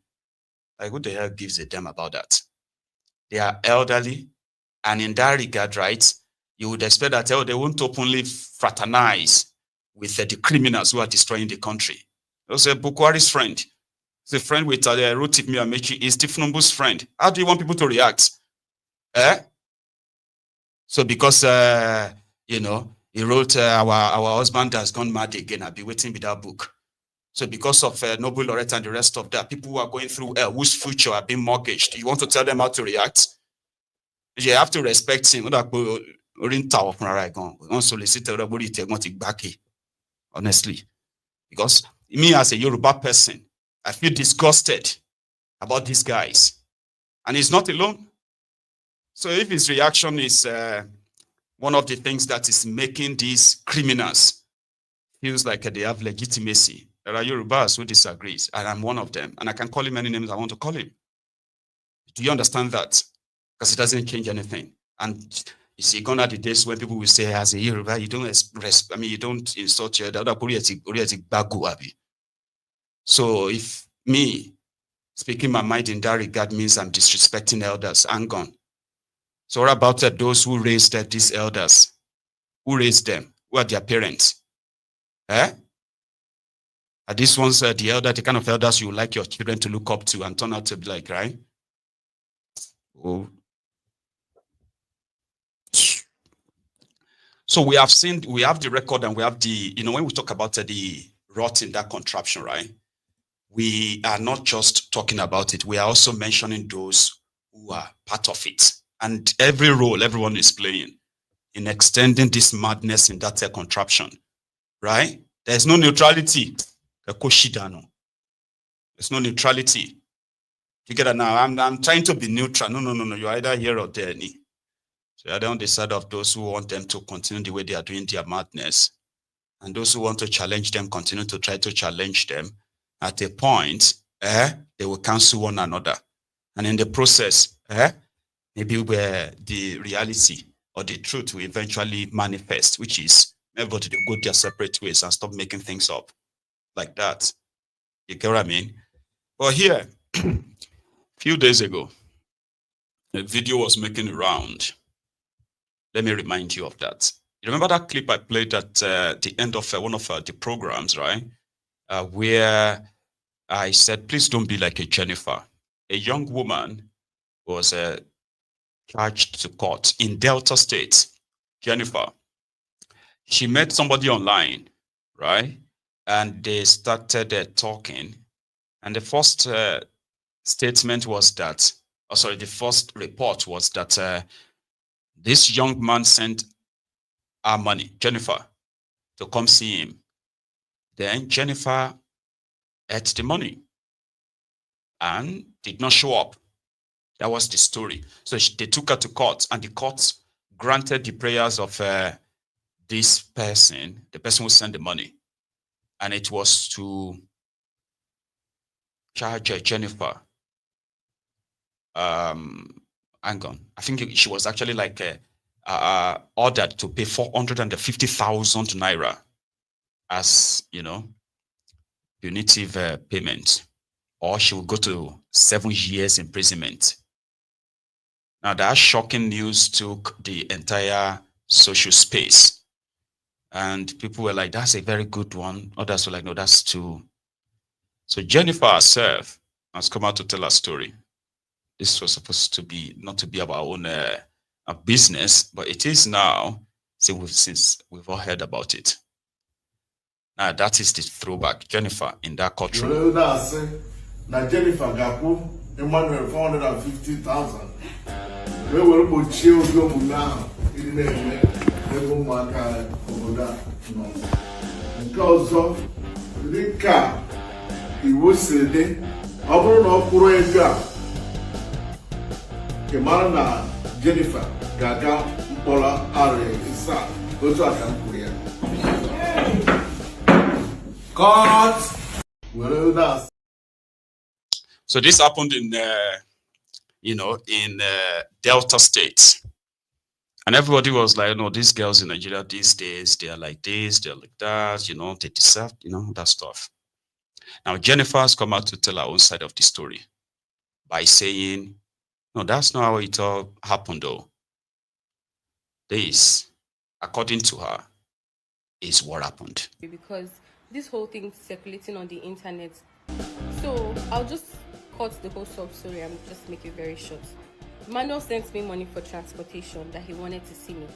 Like, who the hell gives a damn about that? They are elderly. And in that regard, right, you would expect that they won't openly fraternize with the criminals who are destroying the country. It was Bukwari's friend. The friend with Rotif Miamechi is Tifnumbu's friend. How do you want people to react? So because, he wrote, our husband has gone mad again. I'll be waiting with that book. So because of Nobel Laureate and the rest of that, people who are going through whose future are being mortgaged, you want to tell them how to react? You have to respect him. Honestly. Because me as a Yoruba person, I feel disgusted about these guys. And he's not alone. So if his reaction is one of the things that is making these criminals feels like they have legitimacy, there are Yorubas who disagree, and I'm one of them. And I can call him any names I want to call him. Do you understand that? Because it doesn't change anything. And you see, gone are the days when people will say, as a Yoruba, you don't express, you don't insult your other. So if me speaking my mind in that regard means I'm disrespecting elders, I'm gone. So what about those who raised these elders? Who raised them? Who are their parents? Are these ones the elder, the kind of elders you like your children to look up to and turn out to be like, right? Oh. So we have the record and we have the, when we talk about the rot in that contraption, right? We are not just talking about it. We are also mentioning those who are part of it. And every role everyone is playing in extending this madness in that contraption, right? There's no neutrality. There's no neutrality. You get it now? I'm trying to be neutral. No. You're either here or there. So you're on the side of those who want them to continue the way they are doing their madness. And those who want to challenge them, continue to try to challenge them. At a point, they will cancel one another. And in the process, maybe where the reality or the truth will eventually manifest, which is everybody to go their separate ways and stop making things up like that. You get what I mean? Well, here, a few days ago, a video was making a round. Let me remind you of that. You remember that clip I played at the end of one of the programs, right? Where I said, please don't be like a Jennifer. A young woman was charged to court in Delta State. Jennifer, she met somebody online, right? And they started talking. And the first statement was that, the first report was that this young man sent her money, Jennifer, to come see him. Then Jennifer ate the money and did not show up. That was the story. So they took her to court, and the court granted the prayers of this person, the person who sent the money. And it was to charge Jennifer. Hang on. I think she was actually like ordered to pay 450,000 naira as, punitive payment, or she will go to 7 years imprisonment. Now that shocking news took the entire social space. And people were like, that's a very good one. Others were like, no, that's too. So Jennifer herself has come out to tell her story. This was supposed to be, not to be about our own business, but it is now, since we've all heard about it. Now that is the throwback. Jennifer in that courtroom. Now Jennifer Gapu, Emmanuel 450,000. We will go chill go now. In the go mark Oboda. Because of the car, he was saying, Abro no Kuroega. Emmanuel Jennifer Gaga Mpola Are Isa. Go to Akampuya. God will us. So this happened in, Delta State. And everybody was like, no, these girls in Nigeria these days, they are like this, they're like that, they deserve, that stuff. Now, Jennifer's come out to tell her own side of the story by saying, no, that's not how it all happened, though. This, according to her, is what happened. Because this whole thing circulating on the internet. So I'll just cut the whole sub story and just make it very short. Emmanuel sent me money for transportation that he wanted to see me.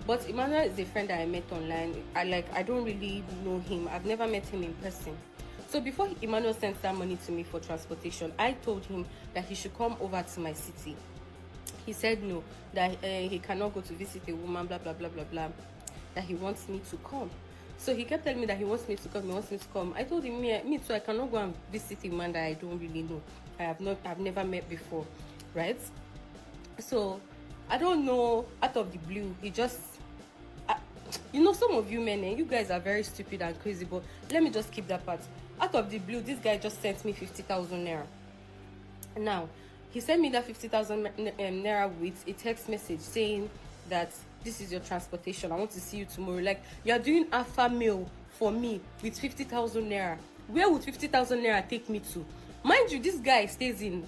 But Emmanuel is a friend that I met online. I don't really know him. I've never met him in person. So before Emmanuel sent that money to me for transportation, I told him that he should come over to my city. He said no, that he cannot go to visit a woman, blah, blah, blah, blah, blah, that he wants me to come. So he kept telling me that he wants me to come, I told him, me too, I cannot go and visit a man that I don't really know. I've never met before, right? So, I don't know, out of the blue, he just, some of you men, you guys are very stupid and crazy, but let me just keep that part. Out of the blue, this guy just sent me 50,000 naira. Now, he sent me that 50,000 naira with a text message saying that this is your transportation. I want to see you tomorrow. Like, you're doing alpha mail for me with 50,000 naira. Where would 50,000 naira take me to? Mind you, this guy stays in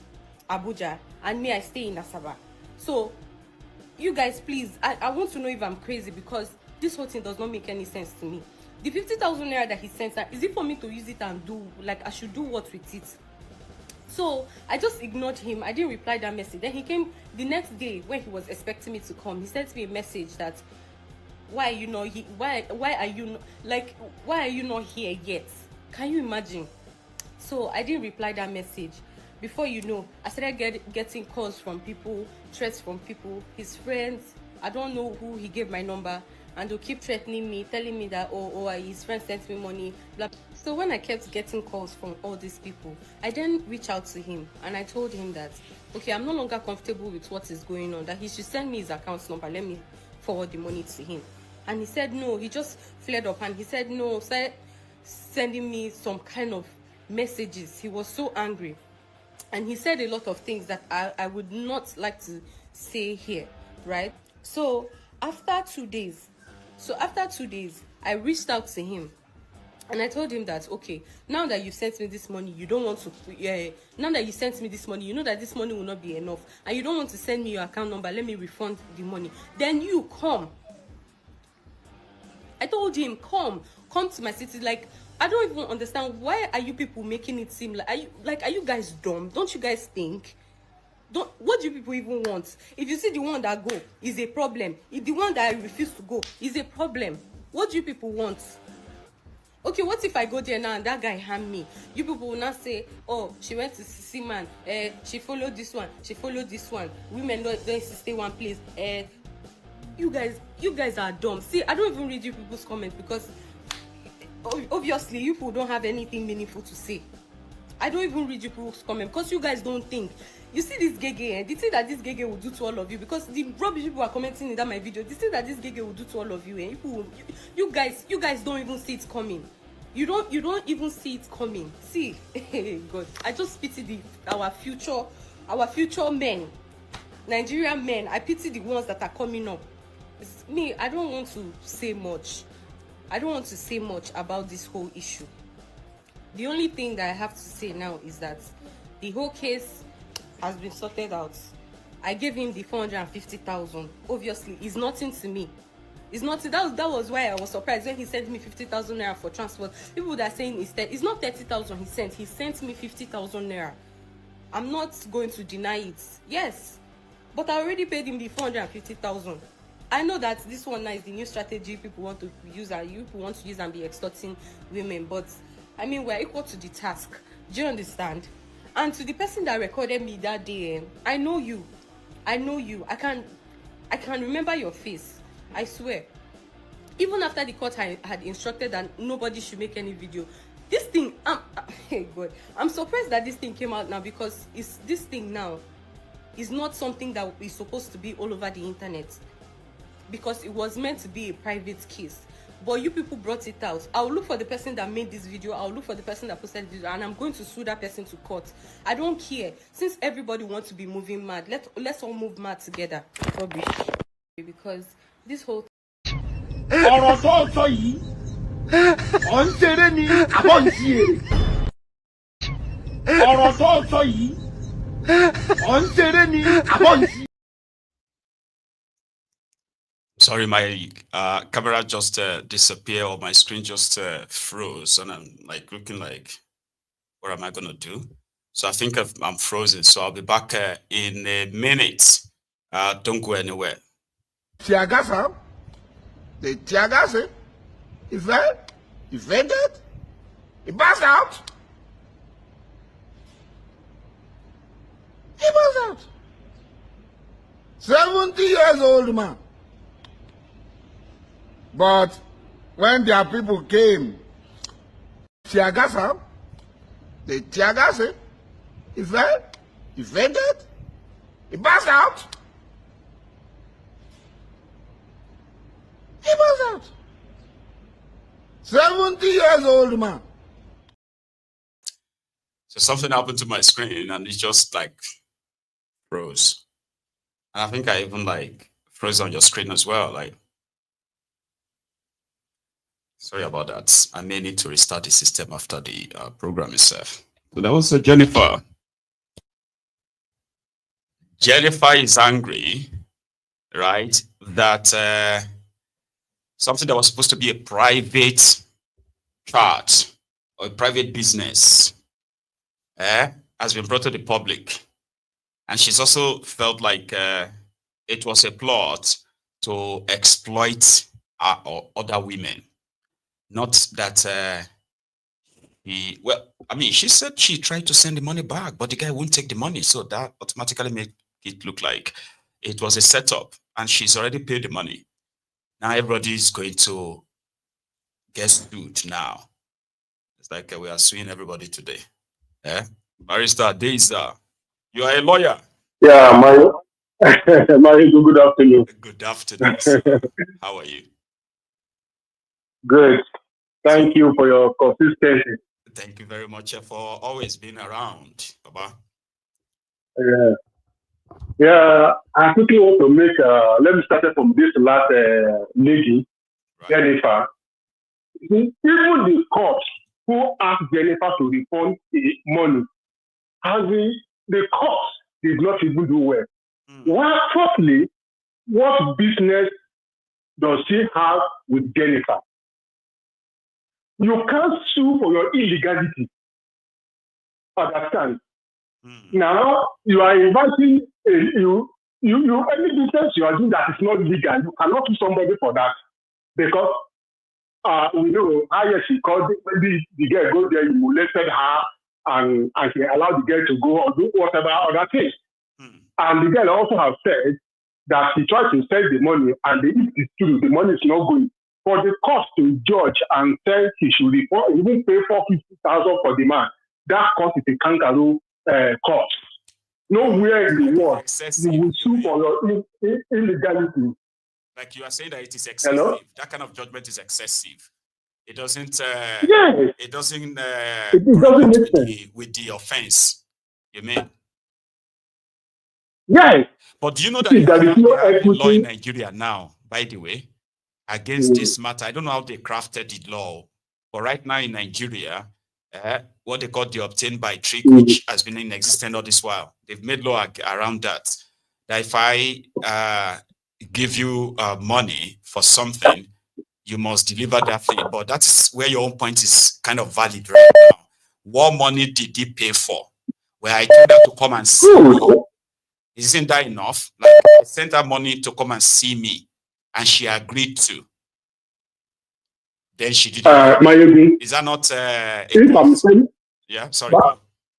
Abuja and me, I stay in Asaba. So, you guys, please, I want to know if I'm crazy because this whole thing does not make any sense to me. The 50,000 naira that he sent, is it for me to use it and do, like, I should do what with it? So, I just ignored him. I didn't reply that message. Then he came the next day when he was expecting me to come. He sent me a message that, why are you not here yet? Can you imagine? So, I didn't reply that message. Before you know, I started getting calls from people, threats from people, his friends. I don't know who he gave my number, and they'll keep threatening me, telling me that, his friend sent me money, blah. So when I kept getting calls from all these people, I then reached out to him, and I told him that, okay, I'm no longer comfortable with what is going on, that he should send me his account number, let me forward the money to him. And he said no, he just flared up, and he said no, started sending me some kind of messages. He was so angry. And he said a lot of things that I would not like to say here, right? So after 2 days, I reached out to him and I told him that, okay, now that you sent me this money, you don't want to, now that you sent me this money, you know that this money will not be enough and you don't want to send me your account number, let me refund the money. Then you come. I told him, come to my city. Like, I don't even understand, why are you people making it seem like, are you guys dumb? Don't you guys think? What do you people even want? If you see the one that go is a problem, if the one that I refuse to go is a problem, what do you people want? Okay, what if I go there now and that guy harm me? You people will not say, oh, she went to see man, she followed this one, women don't stay one place. You guys are dumb. See, I don't even read you people's comments because obviously you people don't have anything meaningful to say. I don't even read you people's comments because you guys don't think. You see this gege, the thing that this gege will do to all of you, because the rubbish people are commenting in that my video, the thing that this gege will do to all of you, you guys don't even see it coming. You don't even see it coming. See, God, I just pity our future men, Nigerian men. I pity the ones that are coming up. Me, I don't want to say much. I don't want to say much about this whole issue. The only thing that I have to say now is that the whole case has been sorted out. I gave him the 450,000. Obviously, it's nothing to me. It's not. That was why I was surprised when he sent me 50,000 naira for transport. People that are saying it's not 30,000 he sent. He sent me 50,000 naira. I'm not going to deny it. Yes, but I already paid him the 450,000. I know that this one now is the new strategy people want to use, and you people want to use and be extorting women. But I mean, we're equal to the task. Do you understand? And to the person that recorded me that day, I know you. I know you. I can remember your face. I swear. Even after the court had instructed that nobody should make any video, this thing, hey God, I'm surprised that this thing came out now, because this thing now is not something that is supposed to be all over the internet, because it was meant to be a private case. But you people brought it out. I'll look for the person that made this video. I'll look for the person that posted the video, and I'm going to sue that person to court. I don't care. Since everybody wants to be moving mad, let's all move mad together. Rubbish. Because this whole ọ̀rọ̀ tó sọ yìí ọ̀ ń ṣeré ni àbọ̀ ń ṣe èrè. ọ̀rọ̀ tó sọ yìí ọ̀ ń ṣeré ni àbọ̀ ń ṣe. Sorry, my camera just disappeared, or my screen just froze, and I'm like looking like, what am I gonna do? So I think I'm frozen. So I'll be back in a minute. Don't go anywhere. Tiagasa, the Tiagasa, he fell, he fainted, he passed out. He passed out. 70 years old man. But when their people came, Tiagasa, the Tiagasa, he fell, he fainted, he passed out. He passed out. 70 years old man. So something happened to my screen, and it just like froze. And I think I even like froze on your screen as well. Like, sorry about that. I may need to restart the system after the program itself. So that was Jennifer. Jennifer is angry, right? That something that was supposed to be a private chat or a private business has been brought to the public. And she's also felt like it was a plot to exploit other women. Not that she said she tried to send the money back, but the guy wouldn't take the money. So that automatically made it look like it was a setup, and she's already paid the money. Now everybody is going to get sued now. It's like we are suing everybody today. Barrister Deza, you are a lawyer. Yeah, Maiyegun, good afternoon. Good afternoon, sir. How are you? Good. Thank you for your consistency. Thank you very much for always being around, Baba. Yeah, I quickly want to make, let me start from this last lady, right. Jennifer. Even the court who asked Jennifer to refund the money, the court did not even do well. Well, firstly, what business does she have with Jennifer? You can't sue for your illegality. Understand? Now you are inviting any business you are doing that is not legal. You cannot sue somebody for that, because we know how she called maybe the girl go there, you molested her, and she allowed the girl to go or do whatever other things. And the girl also have said that she tried to send the money, and if it's true, the money is not going. For the cost to judge and say he should report, even pay 450,000 for the man, that cost is a kangaroo cost. Nowhere in the world you will sue for your illegality. Like you are saying that it is excessive. Hello? That kind of judgment is excessive. It doesn't. Yes. It doesn't. It doesn't make sense with the offense. You mean? Yes. But do you know that there is no equity law in Nigeria now? By the way, against this matter, I don't know how they crafted the law, but right now in Nigeria, what they call the obtained by trick, which has been in existence all this while, they've made law around that. that if I give you money for something, you must deliver that thing. But that's where your own point is kind of valid right now. What money did he pay for? Where I told her to come and see me. Isn't that enough? Like, I sent her money to come and see me, and she agreed to. Then she didn't. Maiyegun, is that not? if I'm selling, yeah, sorry.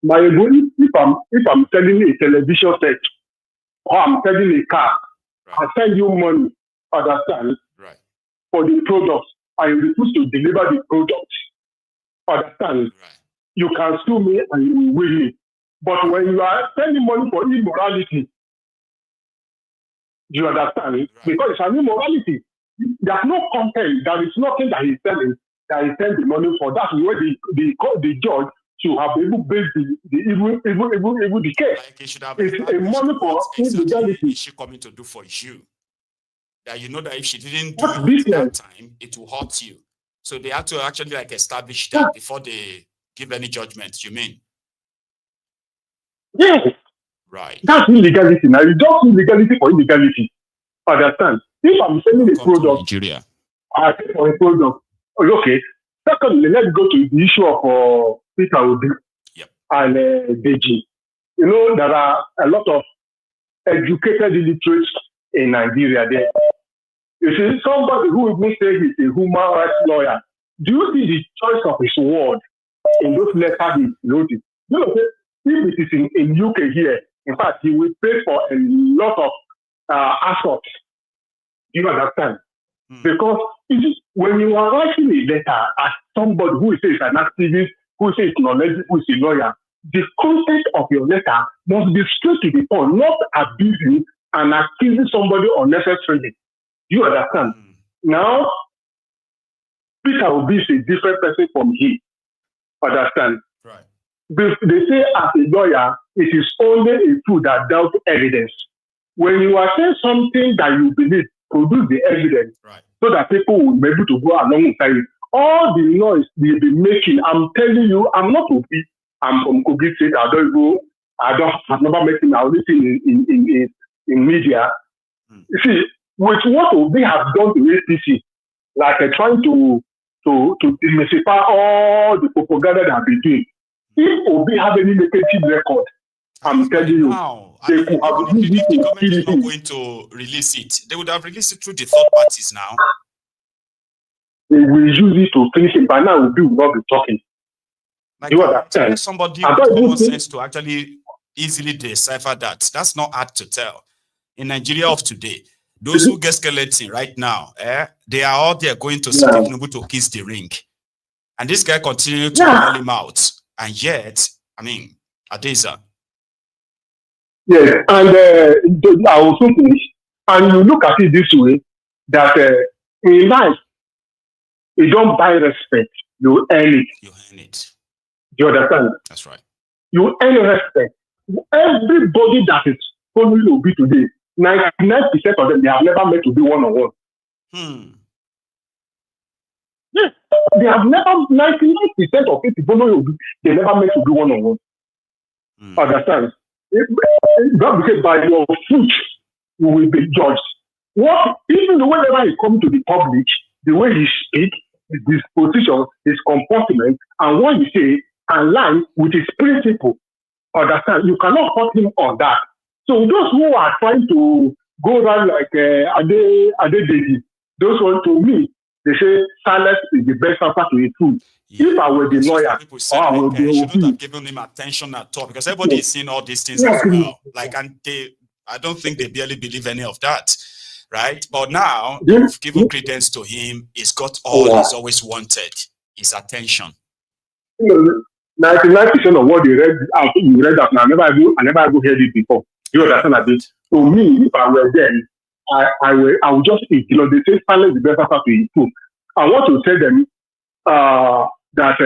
Maiyegun, if I'm selling a television set or I'm selling a car, right. I send you money, understand? Right. For the product, I refuse to deliver the product, understand? Right. You can sue me and you will win me. But when you are spending money for immorality, you understand? Right. Because it's an immorality. There's no content. There is nothing that he's selling that he sends the money for. That's where the judge should have able based the evil the case. Like he should have. It's a money for illegality. Is she coming to do for you? That you know that if she didn't do it that time, it will hurt you. So they have to actually like establish that before they give any judgment. You mean? Yes. Right. That's illegality. Now you don't illegality for illegality. Understand? If I'm selling a product, Nigeria. I pay for a product. Okay. Secondly, let's go to the issue of Peter Obi and Deji. You know, there are a lot of educated illiterates in Nigeria there. You see, somebody who would say he's a human rights lawyer, do you see the choice of his word in those letters he wrote? You know, if it is in UK here, in fact, he will pay for a lot of assets. You understand? Because when you are writing a letter as somebody who says an activist, who says knowledgeable, who is a lawyer, the content of your letter must be straight to the point, not abusing and accusing somebody unnecessarily. You understand? Now, Peter Obi is a different person from him. Understand? Right. They say as a lawyer, it is only a tool that doubts evidence. When you are saying something that you believe, produce the evidence, right, so that people will be able to go along with it. All the noise they've been making, I'm telling you, I'm not Obi. I'm from Kogi State. I've never met him. I've listened in media. You see, with what Obi have done to APC, like trying to demystify all the propaganda that have been doing. If Obi have any negative record, I'm telling you, they could have the government is not going to release it. They would have released it through the third parties now. They will use it to finish it. By now, Obi will not be talking. Like, you understand? Somebody with common sense to actually easily decipher that. That's not hard to tell. In Nigeria of today, those who get skeleton right now, they are all there going to Steve Tinubu to kiss the ring. And this guy continued to call him out. And yet, I mean, Adeza. Yes, and I will soon finish. And you look at it this way, that in life, you don't buy respect, you earn it. You earn it. You understand? That's right. You earn respect. Everybody that is following Obi today, 99% of them, they have never met to be one-on-one. Yes, they have never, 99% of people following Obi, they never met to be one-on-one. Understand? Because by your fruit, you will be judged. Even whenever he comes to the public, the way he speaks, his disposition, his comportment, and what he says align with his principle. Understand? You cannot hurt him on that. So those who are trying to go around like Deji, those ones, to me, they say silence is the best answer to a truth. Yeah. If I were the lawyer, I would shouldn't have given him attention at all, because everybody is seeing all these things as well. Like, and I don't think they barely believe any of that, right? But now, you've given credence to him. He's got all he's always wanted: his attention. 99% of what you read that now, I never heard it before. You understand that? To me, if I were there, I would just eat. You know, they say silence is the best answer to improve. I want to tell them that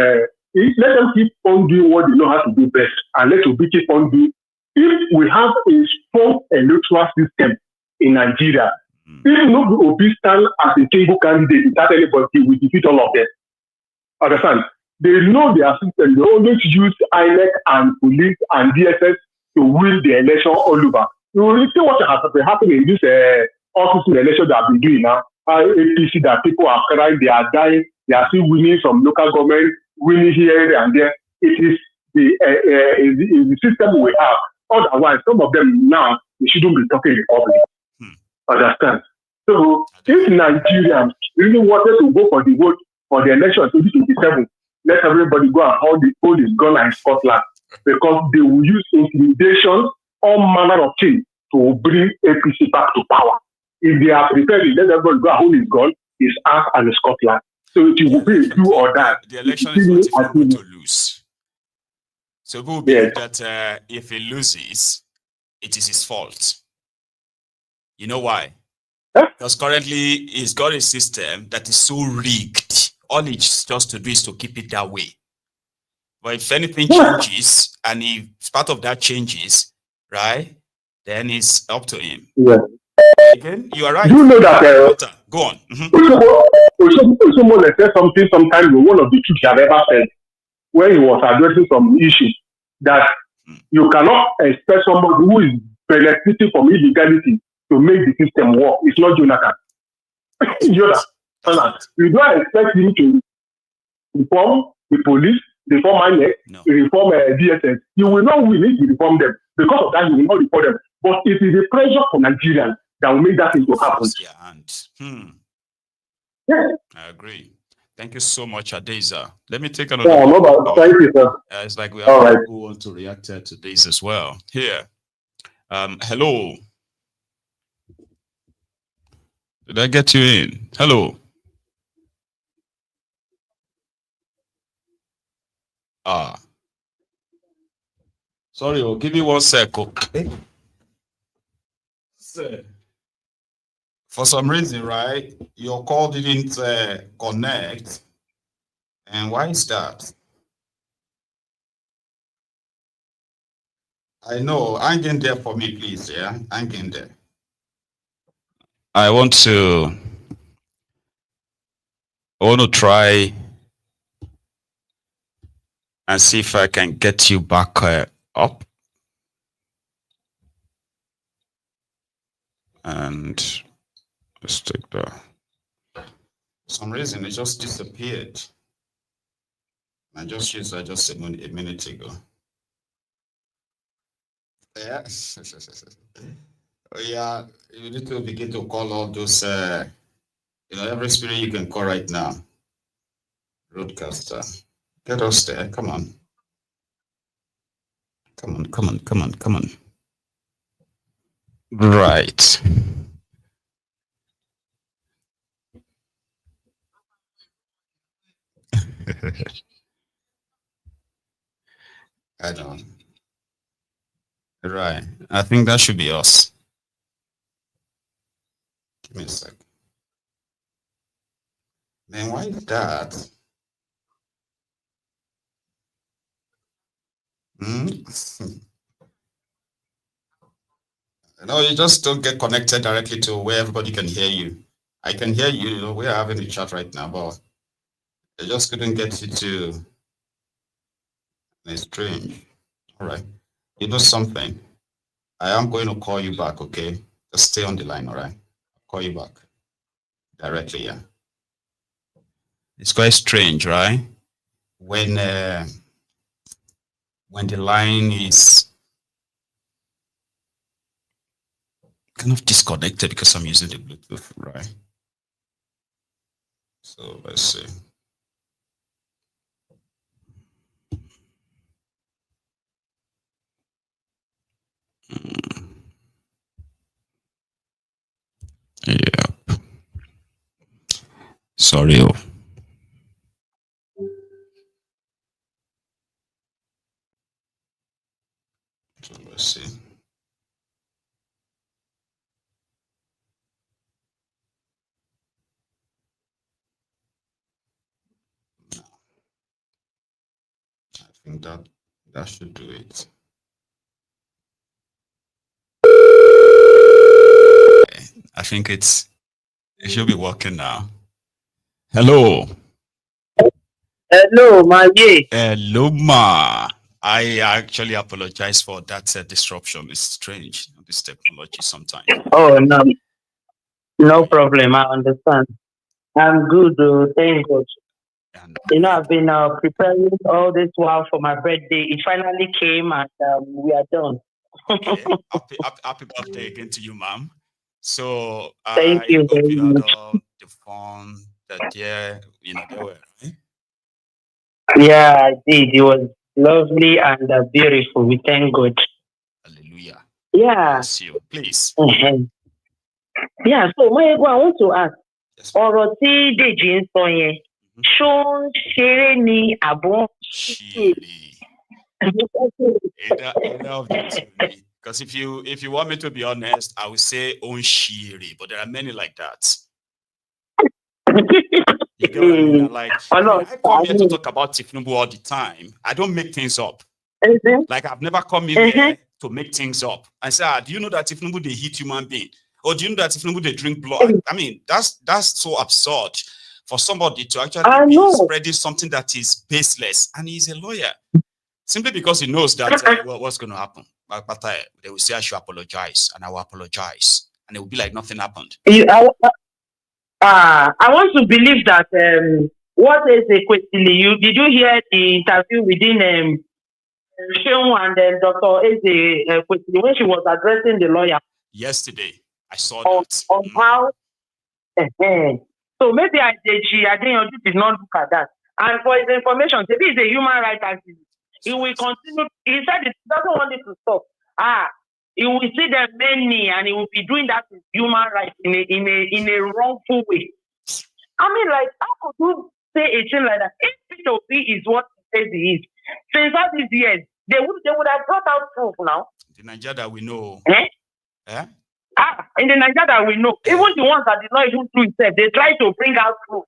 let them keep on doing what they know how to do best, and let Obi keep on doing. If we have a strong electoral system in Nigeria, even though Obi stand as a single candidate without anybody, we defeat all of them. Understand? They know their system. They always use INEC and police and DSS to win the election all over. You will see what has been happening in this office election that I've been doing now. APC that people are crying, they are dying, they are still winning from local government, winning here and there. It is the system we have. Otherwise, some of them now, they shouldn't be talking in public. Understand? So, if Nigerians really wanted to go for the vote for the election 2027, let everybody go and hold his gun in Scotland, because they will use intimidation, all manner of things to bring APC back to power. If they are prepared, let everybody go and hold his gun, his ass and Scotland. So it will be a do or die. The election is not if going to lose. So people believe that if he loses, it is his fault. You know why? Because currently he's got a system that is so rigged. All it's just to do is to keep it that way. But if anything changes, and if part of that changes, right, then it's up to him. Yeah. Again, you are right. You know that. Go on. Someone said something sometime with one of the truths I've ever said when he was addressing some issues, that you cannot expect somebody who is benefiting from illegality to make the system work. It's not Jonathan. You don't expect him to reform the police, reform INEC, reform DSS. You will not win if you reform them. Because of that, you will not reform them. But it is a pressure for Nigerians that will make that thing to happen. Yeah. I agree. Thank you so much, Adeza. Let me take another. Thank you, sir. It's like we have people who want to react to this as well. Here. Hello. Did I get you in? Hello. Sorry, give me 1 sec. Okay. For some reason, right, your call didn't connect. And why is that? I know. Hang in there for me, please. Yeah, hang in there. I want to try and see if I can get you back up. And let's take that. For some reason, it just disappeared. I just used that just a minute ago. Yeah. Oh, yeah, you need to begin to call all those, every spirit you can call right now. Broadcaster. Get us there. Come on. Come on. Right. I don't. Right. I think that should be us. Give me a sec. Man, why is that? No, you just don't get connected directly to where everybody can hear you. I can hear you, we're having a chat right now, but I just couldn't get you to. It's strange. All right. You know something? I am going to call you back, okay? Just stay on the line, all right? I'll call you back directly, yeah. It's quite strange, right? When the line is kind of disconnected because I'm using the Bluetooth, right? So let's see. Yep. Sorry. So let's see. I think that should do it. I think it should be working now. Hello. Hello, my dear. Hello, ma. I actually apologize for that disruption. It's strange, this technology sometimes. Oh, no. No problem. I understand. I'm good. Thank God. And, I've been preparing all this while for my birthday. It finally came and we are done. okay. Happy birthday again to you, ma'am. So Thank you I hope very you had much. all the fun that they were, right? Yeah, I did. It was lovely and beautiful. We thank God. Hallelujah. Yeah. Bless you. Please. Yeah, so Maiyegun, I want to ask. Yes, Ọ̀rọ̀ tí Deji ń sọ yẹn, ṣó ń ṣeré ni àbọ̀? Shiri. Either of the two. Because if you want me to be honest, I would say Shiri, but there are many like that. You get what I mean? Like, I come here to talk about Tifnubu all the time. I don't make things up. Like, I've never come in here to make things up. I say, do you know that Tifnubu, they hit human being? Or do you know that Tifnubu, they drink blood? I mean, that's so absurd for somebody to actually be spreading something that is baseless. And he's a lawyer. Simply because he knows that what's going to happen. But they will say I should apologize, and I will apologize. And it will be like nothing happened. I want to believe that what is a question? Did you hear the interview within Sheung and Dr. Eze when she was addressing the lawyer? Yesterday, I saw that. On how so maybe Deji Adeyanju did not look at that. And for his information, if he's a human rights activist, he will continue. He said he doesn't want it to stop. He will see them many, and he will be doing that with human rights in a wrongful way. I mean, like, how could you say a thing like that? If P2P is what he says he is, since all these years, they would have brought out proof now. The Nigeria that we know. In the Nigeria that we know, even the ones that did not even do itself, they try to bring out proof.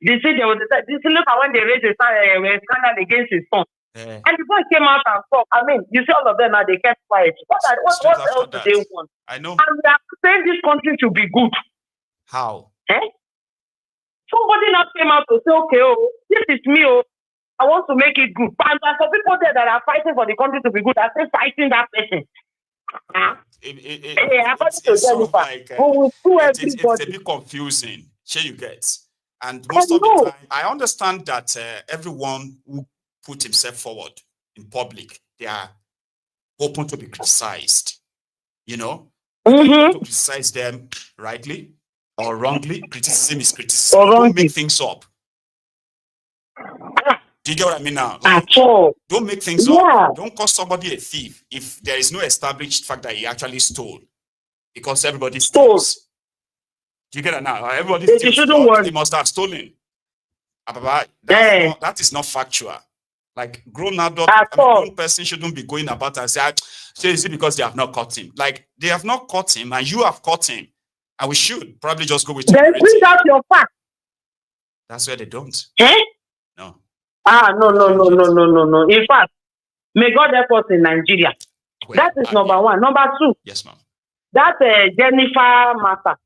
They say there was look at when they raised a scandal against his son. And the boy came out and talked. I mean, you see all of them now, they kept quiet. What else do they want? I know. And they are saying this country to be good. How? Somebody now came out to say, okay, this is me, I want to make it good. And there are some people there that are fighting for the country to be good, are still fighting that person. It's a bit confusing. Sure, you get. And most of the time, I understand that everyone who put himself forward in public, they are open to be criticized. To criticize them rightly or wrongly. Criticism is criticism. Don't make things up. Do you get what I mean now? Like, don't make things up. Don't call somebody a thief if there is no established fact that he actually stole. Because everybody steals. Do you get it now? Everybody steals. He must have stolen. That is not factual. Like, grown person shouldn't be going about and say, is it because they have not caught him? Like, they have not caught him and you have caught him. And we should probably just go with it. Then bring out your facts. That's where they don't. No. No. In fact, may God help us in Nigeria. That is number one. Number two. Yes, ma'am. That Jennifer matter.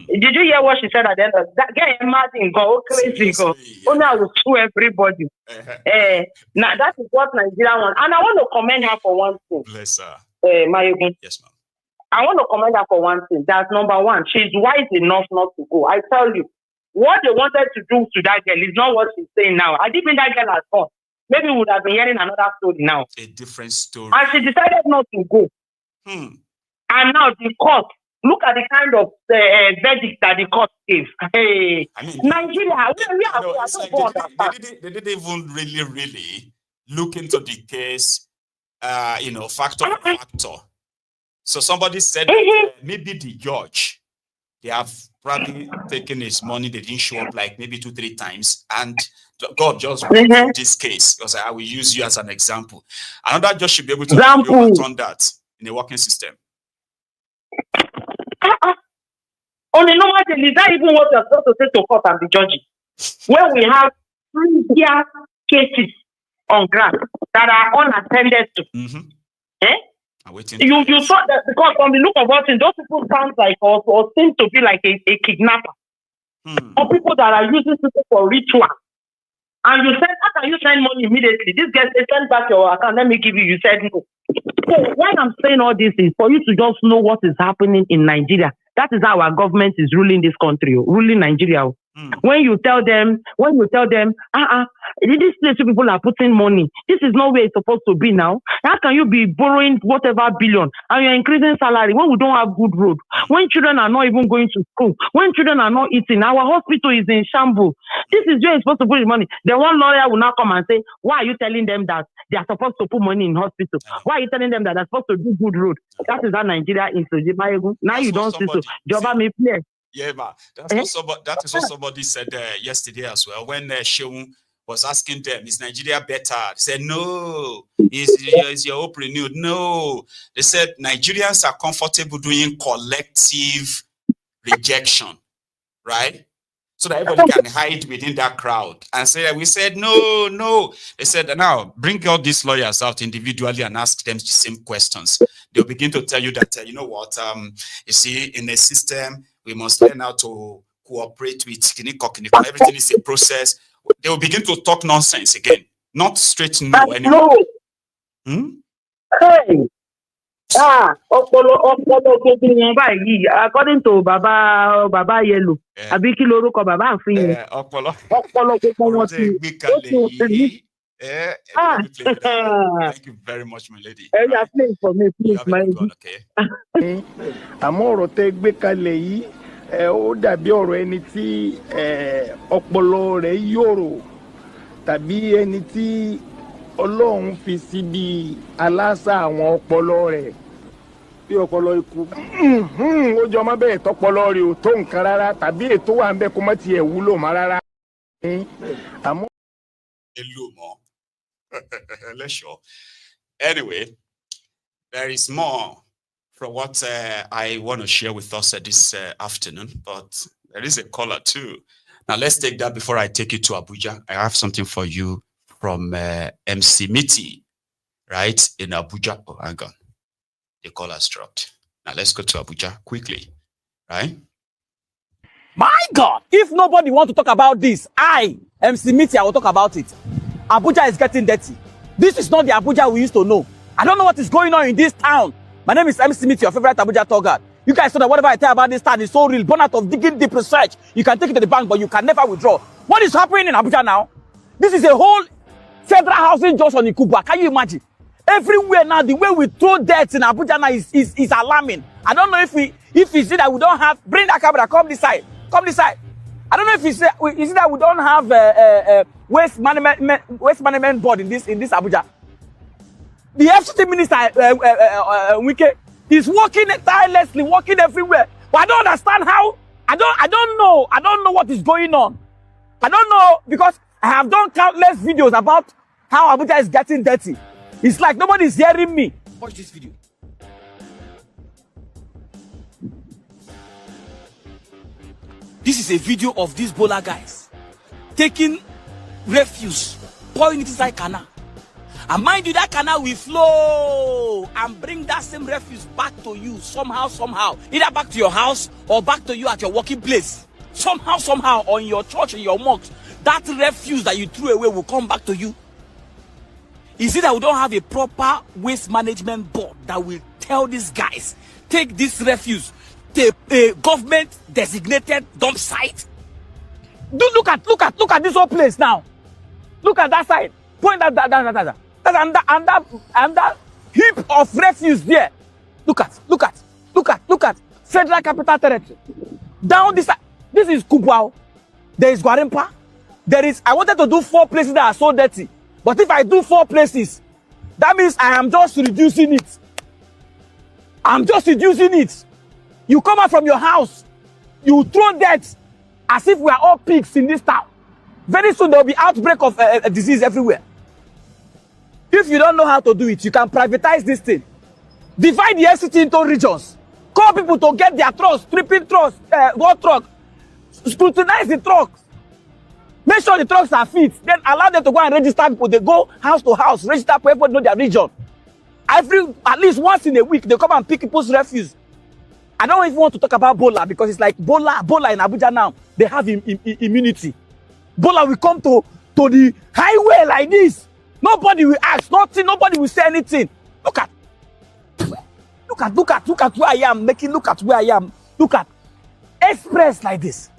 Did you hear what she said at the end of that? Get Martin go crazy go. Only I will sue everybody. Now that is what Nigeria wants. And I want to commend her for one thing. Bless her. Maiyegun. Yes, ma'am. I want to commend her for one thing. That's number one. She's wise enough not to go. I tell you, what they wanted to do to that girl is not what she's saying now. I didn't think that girl has gone. Maybe we would have been hearing another story now. A different story. And she decided not to go. And now the court, look at the kind of verdict that the court gave. Hey, I mean, Nigeria, they didn't even really look into the case, factor for factor. So somebody said maybe the judge, they have probably taken his money, they didn't show up like maybe 2-3 times, and God just this case, because I will use you as an example. Another judge should be able to overturn that in a working system. On a normal day, is that even what you're supposed to say to court and be judging? When we have previous cases on ground that are unattended to. You thought that because from the look of what those people sound like or seem to be like a kidnapper. Or people that are using people for ritual. And you said, how can you send money immediately? This guy said, send back your account. Let me give you. You said no. So why I'm saying all this is for you to just know what is happening in Nigeria. That is how our government is ruling this country, ruling Nigeria. When you tell them, this place where people are putting money, this is not where it's supposed to be now. How can you be borrowing whatever billion and you're increasing salary when we don't have good road, when children are not even going to school, when children are not eating, our hospital is in shambles. This is where you're supposed to put the money. Then one lawyer will now come and say, why are you telling them that they are supposed to put money in hospital? Why are you telling them that they're supposed to do good road? That is how Nigeria is. Now you don't see so. Joba may play. Yeah, man. That is what somebody said yesterday as well. When Sheung was asking them, is Nigeria better? They said, no. Is your hope renewed? No. They said, Nigerians are comfortable doing collective rejection, right? So that everybody can hide within that crowd and say, we said, no. They said, now, bring all these lawyers out individually and ask them the same questions. They'll begin to tell you that, you know what, you see, in the system, we must learn how to cooperate with Kiniko. Everything is a process. They will begin to talk nonsense again. Not straight no anymore. Hey. According to Baba Yellow, Abiki Lorúkọ Baba Àfin. Thank you very much, my lady. You are playing for me, please, my lady. Okay. Àmọ́ tẹ́ gbé kalẹ̀ yìí, ó dàbí ọ̀rọ̀ ẹni tí ọpọlọ rẹ̀ yòrò tàbí ẹni tí Ọlọ́run fi síbi aláṣà àwọn ọpọlọ rẹ̀ bí ọpọlọ ikú. Ó jọ má bẹ́ẹ̀ tọpọlọ rẹ̀ ò tó nǹkan rárá tàbí ètò wà ń bẹ kó má tiẹ̀ wúlò má rárá. Àmọ́ let's show. Anyway, there is more from what I want to share with us this afternoon, but there is a caller too. Now let's take that before I take you to Abuja. I have something for you from MC Mitty, right, in Abuja. Oh, hang on. The call has dropped. Now let's go to Abuja quickly, right? My God, if nobody wants to talk about this, MC Mitty, I will talk about it. Abuja is getting dirty. This is not the Abuja we used to know. I don't know what is going on in this town. My name is MC Mitty, your favorite Abuja tour guide. You guys know that whatever I tell about this town is so real. Born out of digging deep research. You can take it to the bank, but you can never withdraw. What is happening in Abuja now? This is a whole federal housing junction in Kubwa. Can you imagine? Everywhere now, the way we throw dirt in Abuja now is alarming. I don't know if you see that we don't have, bring that camera, come this side. I don't know if you see that we don't have waste management board in this Abuja. The FCT minister Wike is working tirelessly, working everywhere. But I don't understand how. I don't know what is going on. I don't know because I have done countless videos about how Abuja is getting dirty. It's like nobody is hearing me. Watch this video. This is a video of these bowler guys taking refuse, pouring it inside canal. And mind you, that canal will flow and bring that same refuse back to you somehow. Either back to your house or back to you at your working place. Somehow, or in your church, in your mosque. That refuse that you threw away will come back to you. Is it that we don't have a proper waste management board that will tell these guys, take this refuse to a government designated dump site? Look at this whole place now. Look at that side. Point at that. And that heap of refuse there. Look at Federal Capital Territory. Down this side. This is Kubwa. There is Gwarimpa. I wanted to do 4 places that are so dirty. But if I do 4 places, that means I am just reducing it. You come out from your house, you throw dirt as if we are all pigs in this town. Very soon there will be outbreak of a disease everywhere. If you don't know how to do it, you can privatize this thing. Divide the FCT into regions. Call people to get their trucks, stripping trucks, road truck. Scrutinize the trucks. Make sure the trucks are fit. Then allow them to go and register people. They go house to house, register for everybody know their region. At least once in a week, they come and pick people's refuse. I don't even want to talk about Bola because it's like Bola in Abuja now. They have immunity. Bola will come to to the highway like this. Nobody will ask nothing. Nobody will say anything. Look at where I am making. Look at where I am. Look at express like this.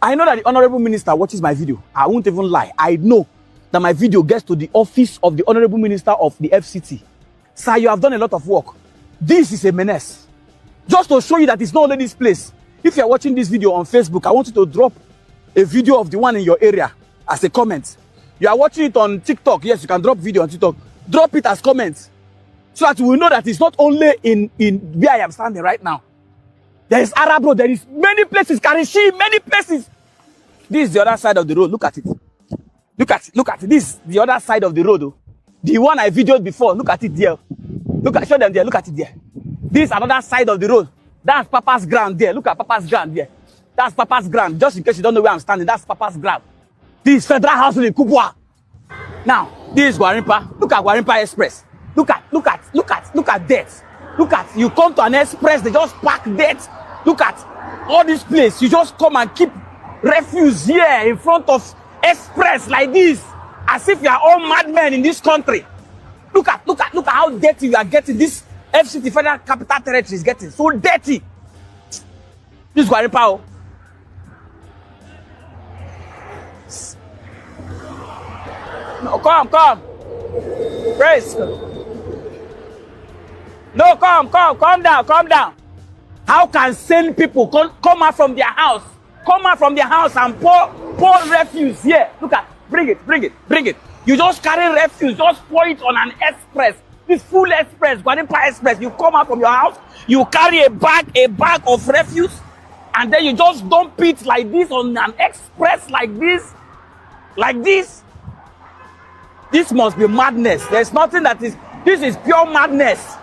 I know that the honorable minister watches my video. I won't even lie. I know that my video gets to the office of the honorable minister of the FCT. Sir, you have done a lot of work. This is a menace. Just to show you that it's not only this place. If you're watching this video on Facebook, I want you to drop a video of the one in your area as a comment. You are watching it on TikTok. Yes, you can drop video on TikTok. Drop it as comments. So that we will know that it's not only in where I am standing right now. There is Arab Road. There is many places. Karishi, many places. This is the other side of the road. Look at it. Look at it. This is the other side of the road. The one I videoed before. Look at it there. Show them there. Look at it there. This is another side of the road. That's Papa's ground there. Look at Papa's ground there. That's Papa's ground. Just in case you don't know where I'm standing, that's Papa's ground. This is Federal House in Kubwa. Now, this is Gwarimpa. Look at Gwarimpa Express. Look at that. Look at, you come to an express, they just park that. Look at all this place. You just come and keep refuse here in front of express like this. As if you are all madmen in this country. Look at how dirty you are getting. This FCT Federal Capital Territory is getting so dirty. This is Gwarimpa. No, come. Praise. No, calm down. How can sane people come out from their house? Come out from their house and pour refuse here. Look at, bring it. You just carry refuse, just pour it on an express. This full express, Gwarimpa Express. You come out from your house, you carry a bag of refuse, and then you just dump it like this on an express like this. This must be madness. There's nothing that is, this is pure madness.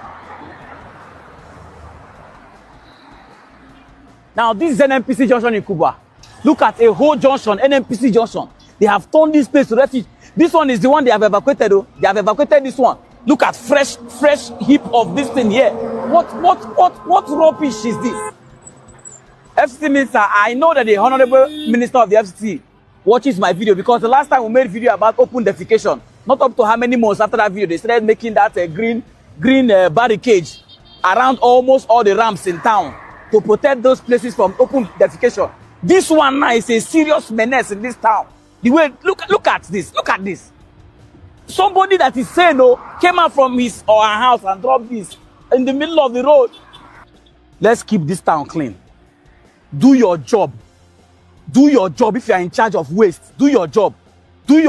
Now, this is NNPC junction in Cuba. Look at a whole junction, NNPC junction. They have turned this place to refuge. This one is the one they have evacuated. They have evacuated this one. Look at fresh heap of this thing here. What rubbish is this? FCT minister, I know that the honorable minister of the FCT watches my video, because the last time we made a video about open defecation, not up to how many months after that video, they started making that green barricade around almost all the ramps in town to protect those places from open defecation. This one now is a serious menace in this town. The way, look at this. Somebody that is saying no came out from his or her house and dropped this in the middle of the road. Let's keep this town clean. Do your job. If you are in charge of waste, do your job. There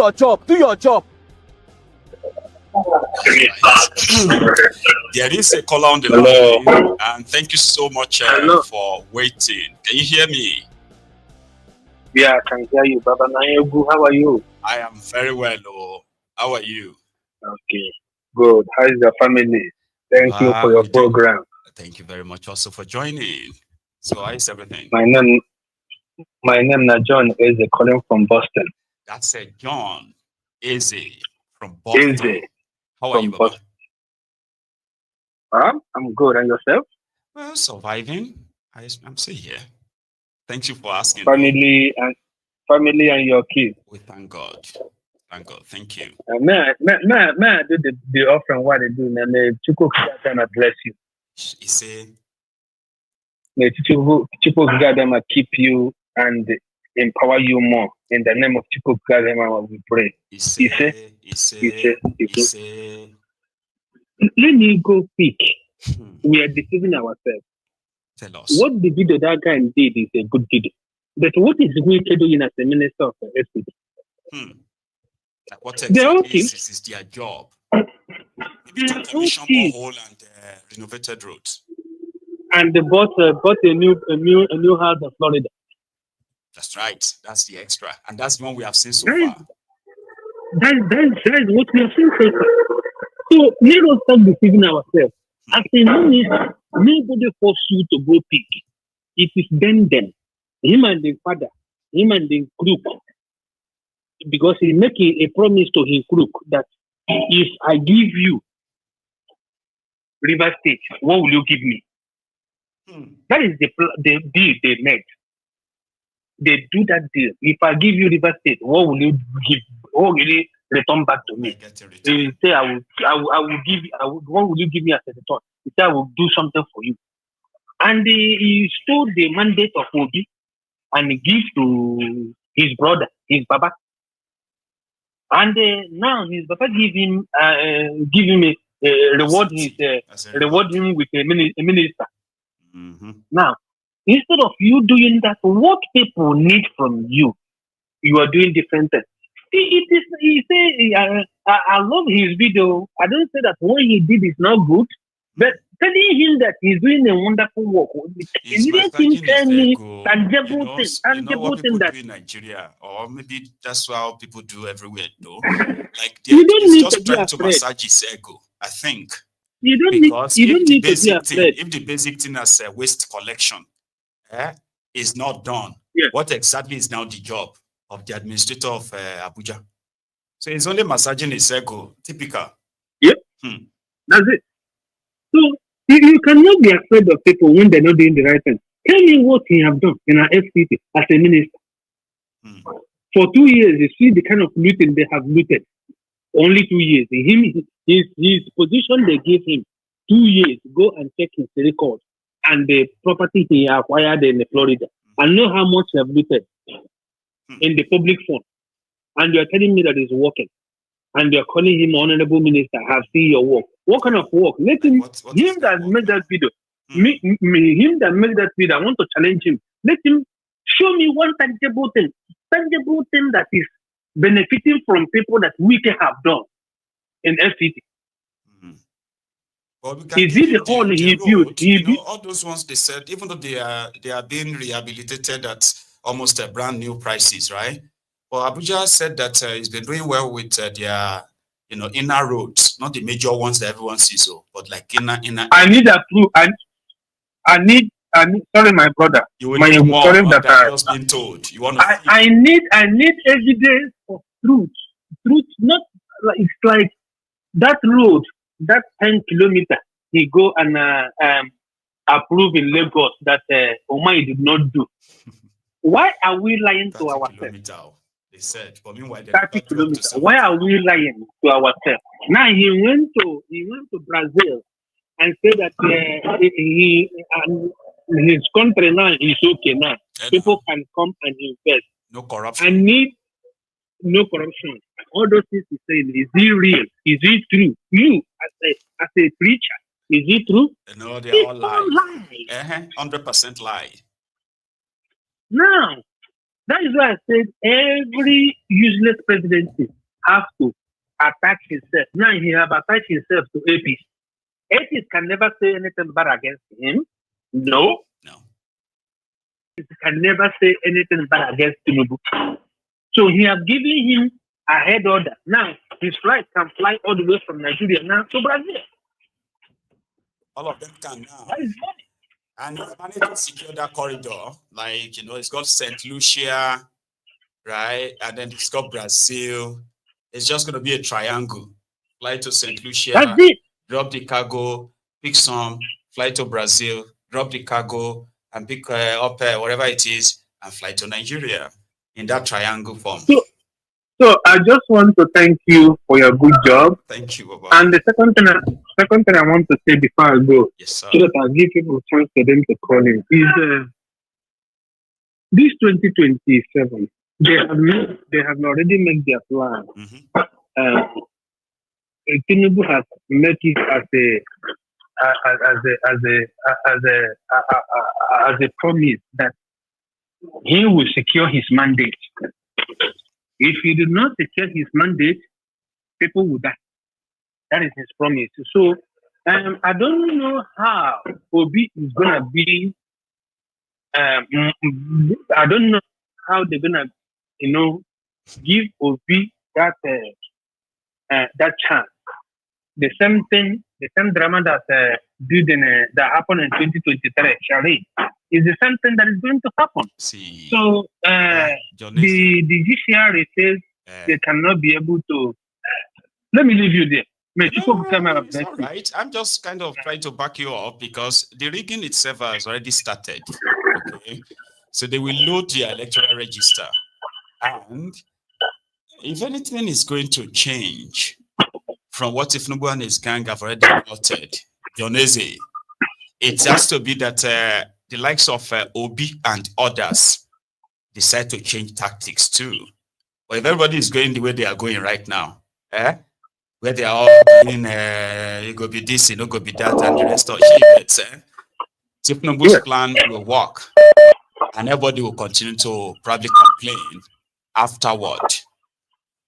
is a caller on the line, and thank you so much for waiting. Can you hear me? Yeah, I can hear you, Baba Maiyegun. How are you? I am very well. How are you? Okay, good. How is your family? Thank you for your program. Thank you very much also for joining. So how is everything? My name is John Eze, calling from Boston. That's John Eze from Boston. Eze. How are you, Baba? I'm good. And yourself? Well, surviving. I'm still here. Thank you for asking. Family and your kids. We thank God. Thank you. May I do the offering what they do? May Chukwuka bless you. He said, may Chukwuka keep you and empower you more. In the name of Chukwuka, we pray. He said, let me go quick. We are deceiving ourselves. Tell us. What the video that guy did is a good video. But what is going to do as a minister of the SPT? Like what exactly is their job? Maybe to commission borehole and renovated roads. And they bought a new house in Florida. That's right. That's the extra, and that's the one we have seen so far. That is what we have seen so far. So let us stop deceiving ourselves. As a minister, nobody force you to go pick. It is them. Him and the father, him and the crook. Because he make a promise to his crook that if I give you River State, what will you give me? That is the deal they made. they do that deal. If I give you River State, what will you give? What will you return back to me? He say, I will give. What will you give me as a return? He say, I will do something for you. And he stole the mandate of Obi and give to his brother, his Baba. And now his Baba give him reward him with a minister. Mm-hmm. Now, instead of you doing that, what people need from you, you are doing different things. He say, I love his video. I don't say that what he did is not good, but telling him that he's doing a wonderful work. He's tell me tangible what thing people that do in Nigeria, or maybe that's how people do everywhere, though. Like you don't he's need just to be trying to afraid. massage his ego, I think. You don't Because need to be afraid. if the basic thing as a waste collection is not done, Yes. what exactly is now the job of the administrator of Abuja? So he's only massaging his ego. Typical. Yep. That's it. So you cannot be afraid of people when they're not doing the right thing. Tell me what he have done in our FCT as a minister. For 2 years, you see the kind of looting they have looted. Only 2 years. His position they gave him 2 years. Go and check his record and the property he acquired in Florida. And know how much he have looted in the public fund. And you are telling me that it's working. And you are calling him honorable minister. Have seen your work. What kind of work? Let him. Him that made that video. Him that made that video. I want to challenge him. Let him show me one tangible thing that is benefiting from people that we can have done in FCT. Is it the hall he built? All those ones they said, even though they are being rehabilitated at almost a brand new prices, right? Well, Abuja said that it's been doing well with their inner roads, not the major ones that everyone sees, but like inner. I need a proof. I need. Sorry, my brother. You will need more that just been told. You want to? I need evidence of truth. Truth, not like it's like that road, that 10 kilometers. He go and approve in Lagos that Omai did not do. Why are we lying to ourselves? They said, but meanwhile, 30 kilometers. Why are we lying to ourselves? Now he went to Brazil and said that his country now is okay now. People can come and invest. No corruption. I need no corruption. All those things he's saying, is it real? Is it true? You as a preacher, is it true? No, they are all lies. 100% lie. Now, that is why I said every useless presidency has to attach himself. Now he have attached himself to APs. APs can never say anything bad against him. No. He can never say anything bad against Tinubu. So he have given him a head order. Now his flight can fly all the way from Nigeria now to Brazil. All of them can now. That is money. And he's managed to secure that corridor. Like, it's got St. Lucia, right? And then it's got Brazil. It's just going to be a triangle. Fly to St. Lucia, that's it. Drop the cargo, pick some, fly to Brazil, drop the cargo, and pick up whatever it is, and fly to Nigeria in that triangle form. So I just want to thank you for your good job. Thank you, Baba. And the second thing I want to say before I go, yes, sir, so that I give people a chance for them to call in, is this 2027. They have already made their plan. Tinubu has made it as a promise that he will secure his mandate. If he did not secure his mandate, people will die. That is his promise. So I don't know how Obi is gonna be. I don't know how they're gonna, give Obi that chance. The same thing, the same drama that that happened in 2023, Shari, is the same thing that is going to happen. See, so the judiciary says they cannot be able to. Let me leave you there. It's all right. I'm just kind of trying to back you up because the rigging itself has already started. Okay. So they will load the electoral register. And if anything is going to change from what Ifnubu and his gang have already plotted, Joneze, it has to be that the likes of Obi and others decide to change tactics too. But if everybody is going the way they are going right now, where they are all doing, it go be this, it go be that, and the rest of it, Ifnubu's plan will work, and everybody will continue to probably complain afterward.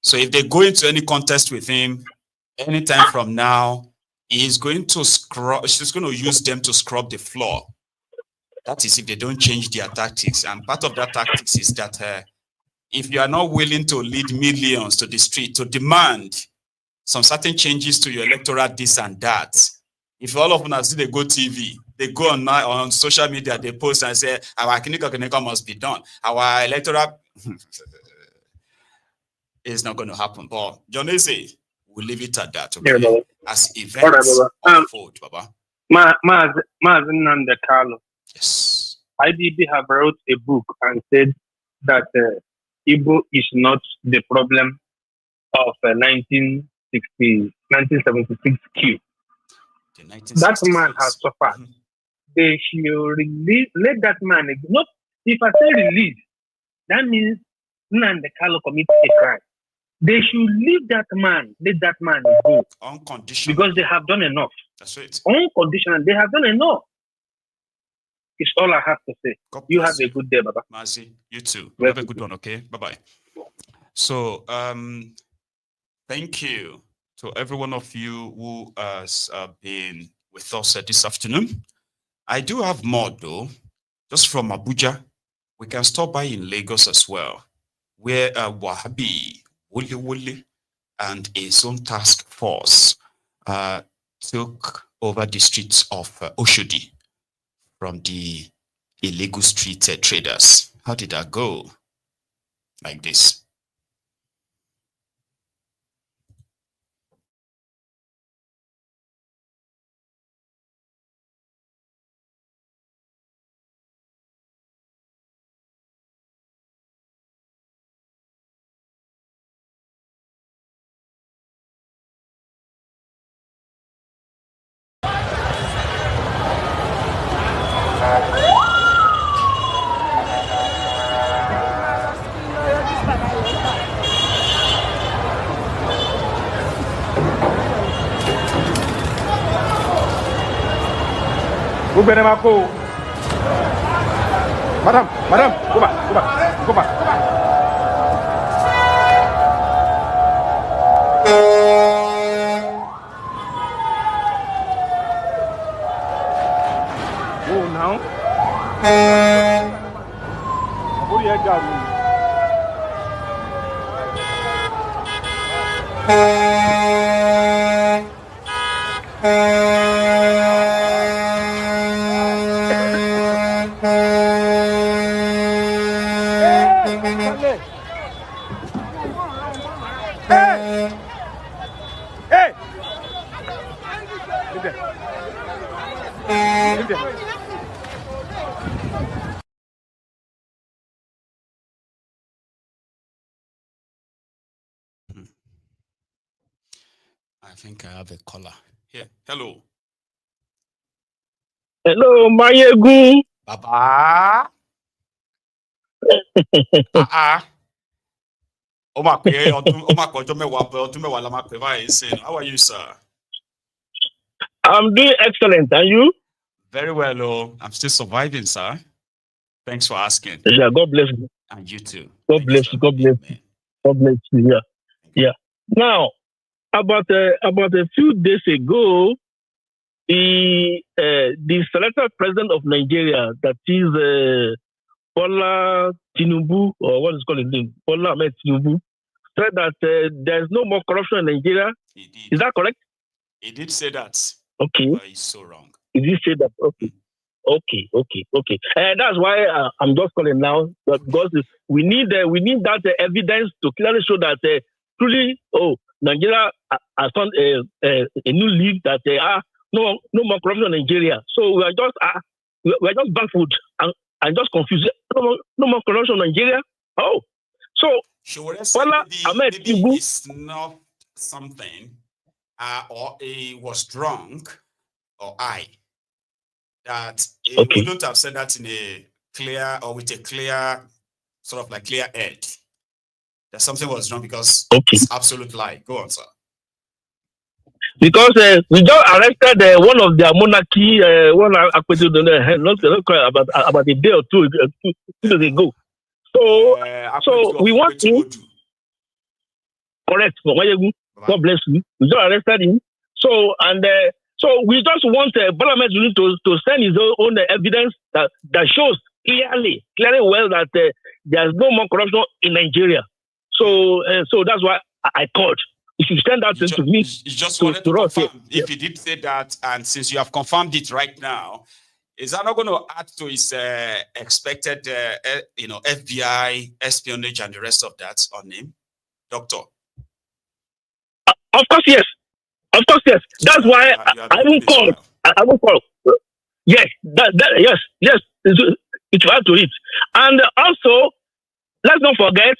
So if they go into any contest with him, anytime from now, he's going to she's going to use them to scrub the floor. That is if they don't change their tactics. And part of that tactics is that if you are not willing to lead millions to the street to demand some certain changes to your electoral this and that, if all of us see they go TV, they go on social media, they post and say, our Kiniko must be done. Our electoral is not going to happen. But Joneze, we'll leave it at that, okay? Yeah, as events unfold, Baba. Yes. IBB have wrote a book and said that Igbo is not the problem of 1976 Q. That man has suffered. They should release, let that man, not if I say release, that means Nnamdi Kanu commits a crime. They should leave that man, let that man go. Unconditional. Because they have done enough. That's it. Unconditional, they have done enough. It's all I have to say. You have a good day, Baba. Mazi, you too. Have a good one, okay? Bye-bye. So, thank you to every one of you who has been with us this afternoon. I do have more, though. Just from Abuja, we can stop by in Lagos as well, where Wahabi, Wole, and a zone task force took over the streets of Oshodi from the illegal street traders. How did that go? Like this. Madam, go back. Oh, now. What do you got? I think I have a caller here. Hello. Hello, Maiyegun. Baba. How are you, sir? I'm doing excellent. And you? Very well, oh. I'm still surviving, sir. Thanks for asking. Yeah, God bless you. And you too. God bless you. God bless you. God bless you. Yeah. Now, about a few days ago, the selected president of Nigeria, that is Bola Tinubu, or what is called his name, Bola Ahmed Tinubu, said that there's no more corruption in Nigeria. Is that correct? He did say that. Okay. But he's so wrong. He did say that. Okay. Okay. That's why I'm just calling now, because we need that evidence to clearly show that truly, Nigeria has found a new league that no more corruption in Nigeria. So we are just baffled, and and just confuse it. No more corruption in Nigeria. Oh, so She would have said maybe it's not something, or he was drunk, or that he wouldn't have said that in a clear or with a clear, sort of like clear head. That something was wrong because it's absolute lie. Go on, sir. Because we just arrested one of their monarchy, one acquitted about a day or two days ago. So we want to correct for Maiyegun. God bless you. We just arrested him. So we just want Parliament to send his own evidence that shows clearly well that there's no more corruption in Nigeria. So that's why I called. If you send that to me, you just wanted to confirm if he did say that, and since you have confirmed it right now, is that not going to add to his expected, FBI espionage and the rest of that on him, Doctor? Of course, yes. Of course, yes. That's why I won't call. I won't call. Yes, yes. It will add to it, and also let's not forget.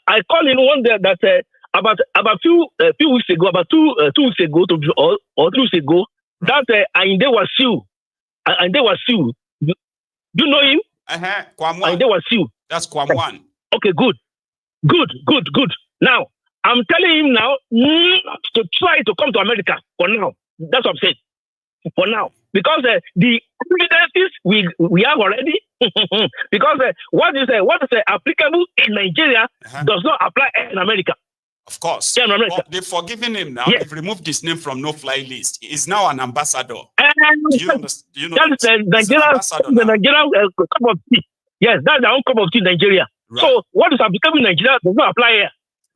I called in one day that about few weeks ago, about 2 weeks ago or 3 weeks ago, that Ayinde Wasiu. Ayinde Wasiu. Do you know him? Ayinde Wasiu. That's Kwamwan. Okay, good. Now I'm telling him now not to try to come to America for now. That's what I'm saying. For now, because the evidences we have already. Because what is applicable in Nigeria does not apply in America. Of course. Yeah, in America. They've forgiven him now. Yes. They've removed his name from no-fly list. He's now an ambassador. Do you know that is the Nigerian cup of tea. Yes, that's their own cup of tea in Nigeria. Right. So what is applicable in Nigeria does not apply here.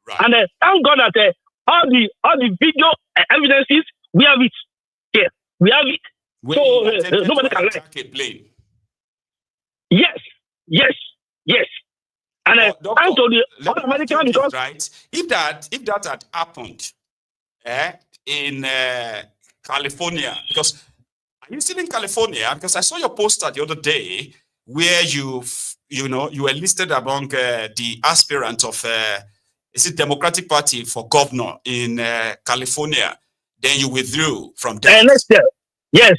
Right. And thank God that all the video evidences, we have it. Yes, we have it. So nobody can lie. Yes. And I'm to the American because right. If that had happened in California, because are you still in California? Because I saw your poster the other day where you were listed among the aspirants of is it Democratic Party for governor in California. Then you withdrew from that. Next year. Yes.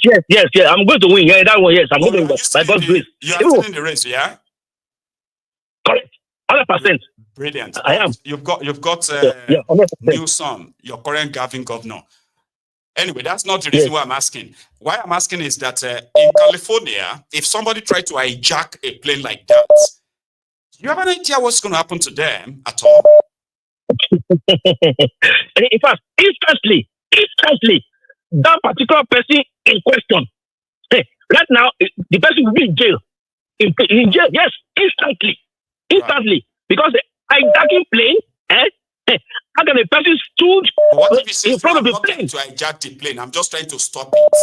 I'm going to win. Yeah, that one. Yes, I'm going to win. By God's grace. You are still in the race, yeah? Correct. 100%. Brilliant. I am. You've got Newsom, your current governor. Anyway, that's not the reason why I'm asking. Why I'm asking is that in California, if somebody tried to hijack a plane like that, do you have an idea what's going to happen to them at all? In fact, instantly, that particular person in question, right now, the person will be in jail. In jail, yes, instantly. Right. Because the hijacking plane, how can a person stood in front of the plane? To hijack the plane, I'm just trying to stop it.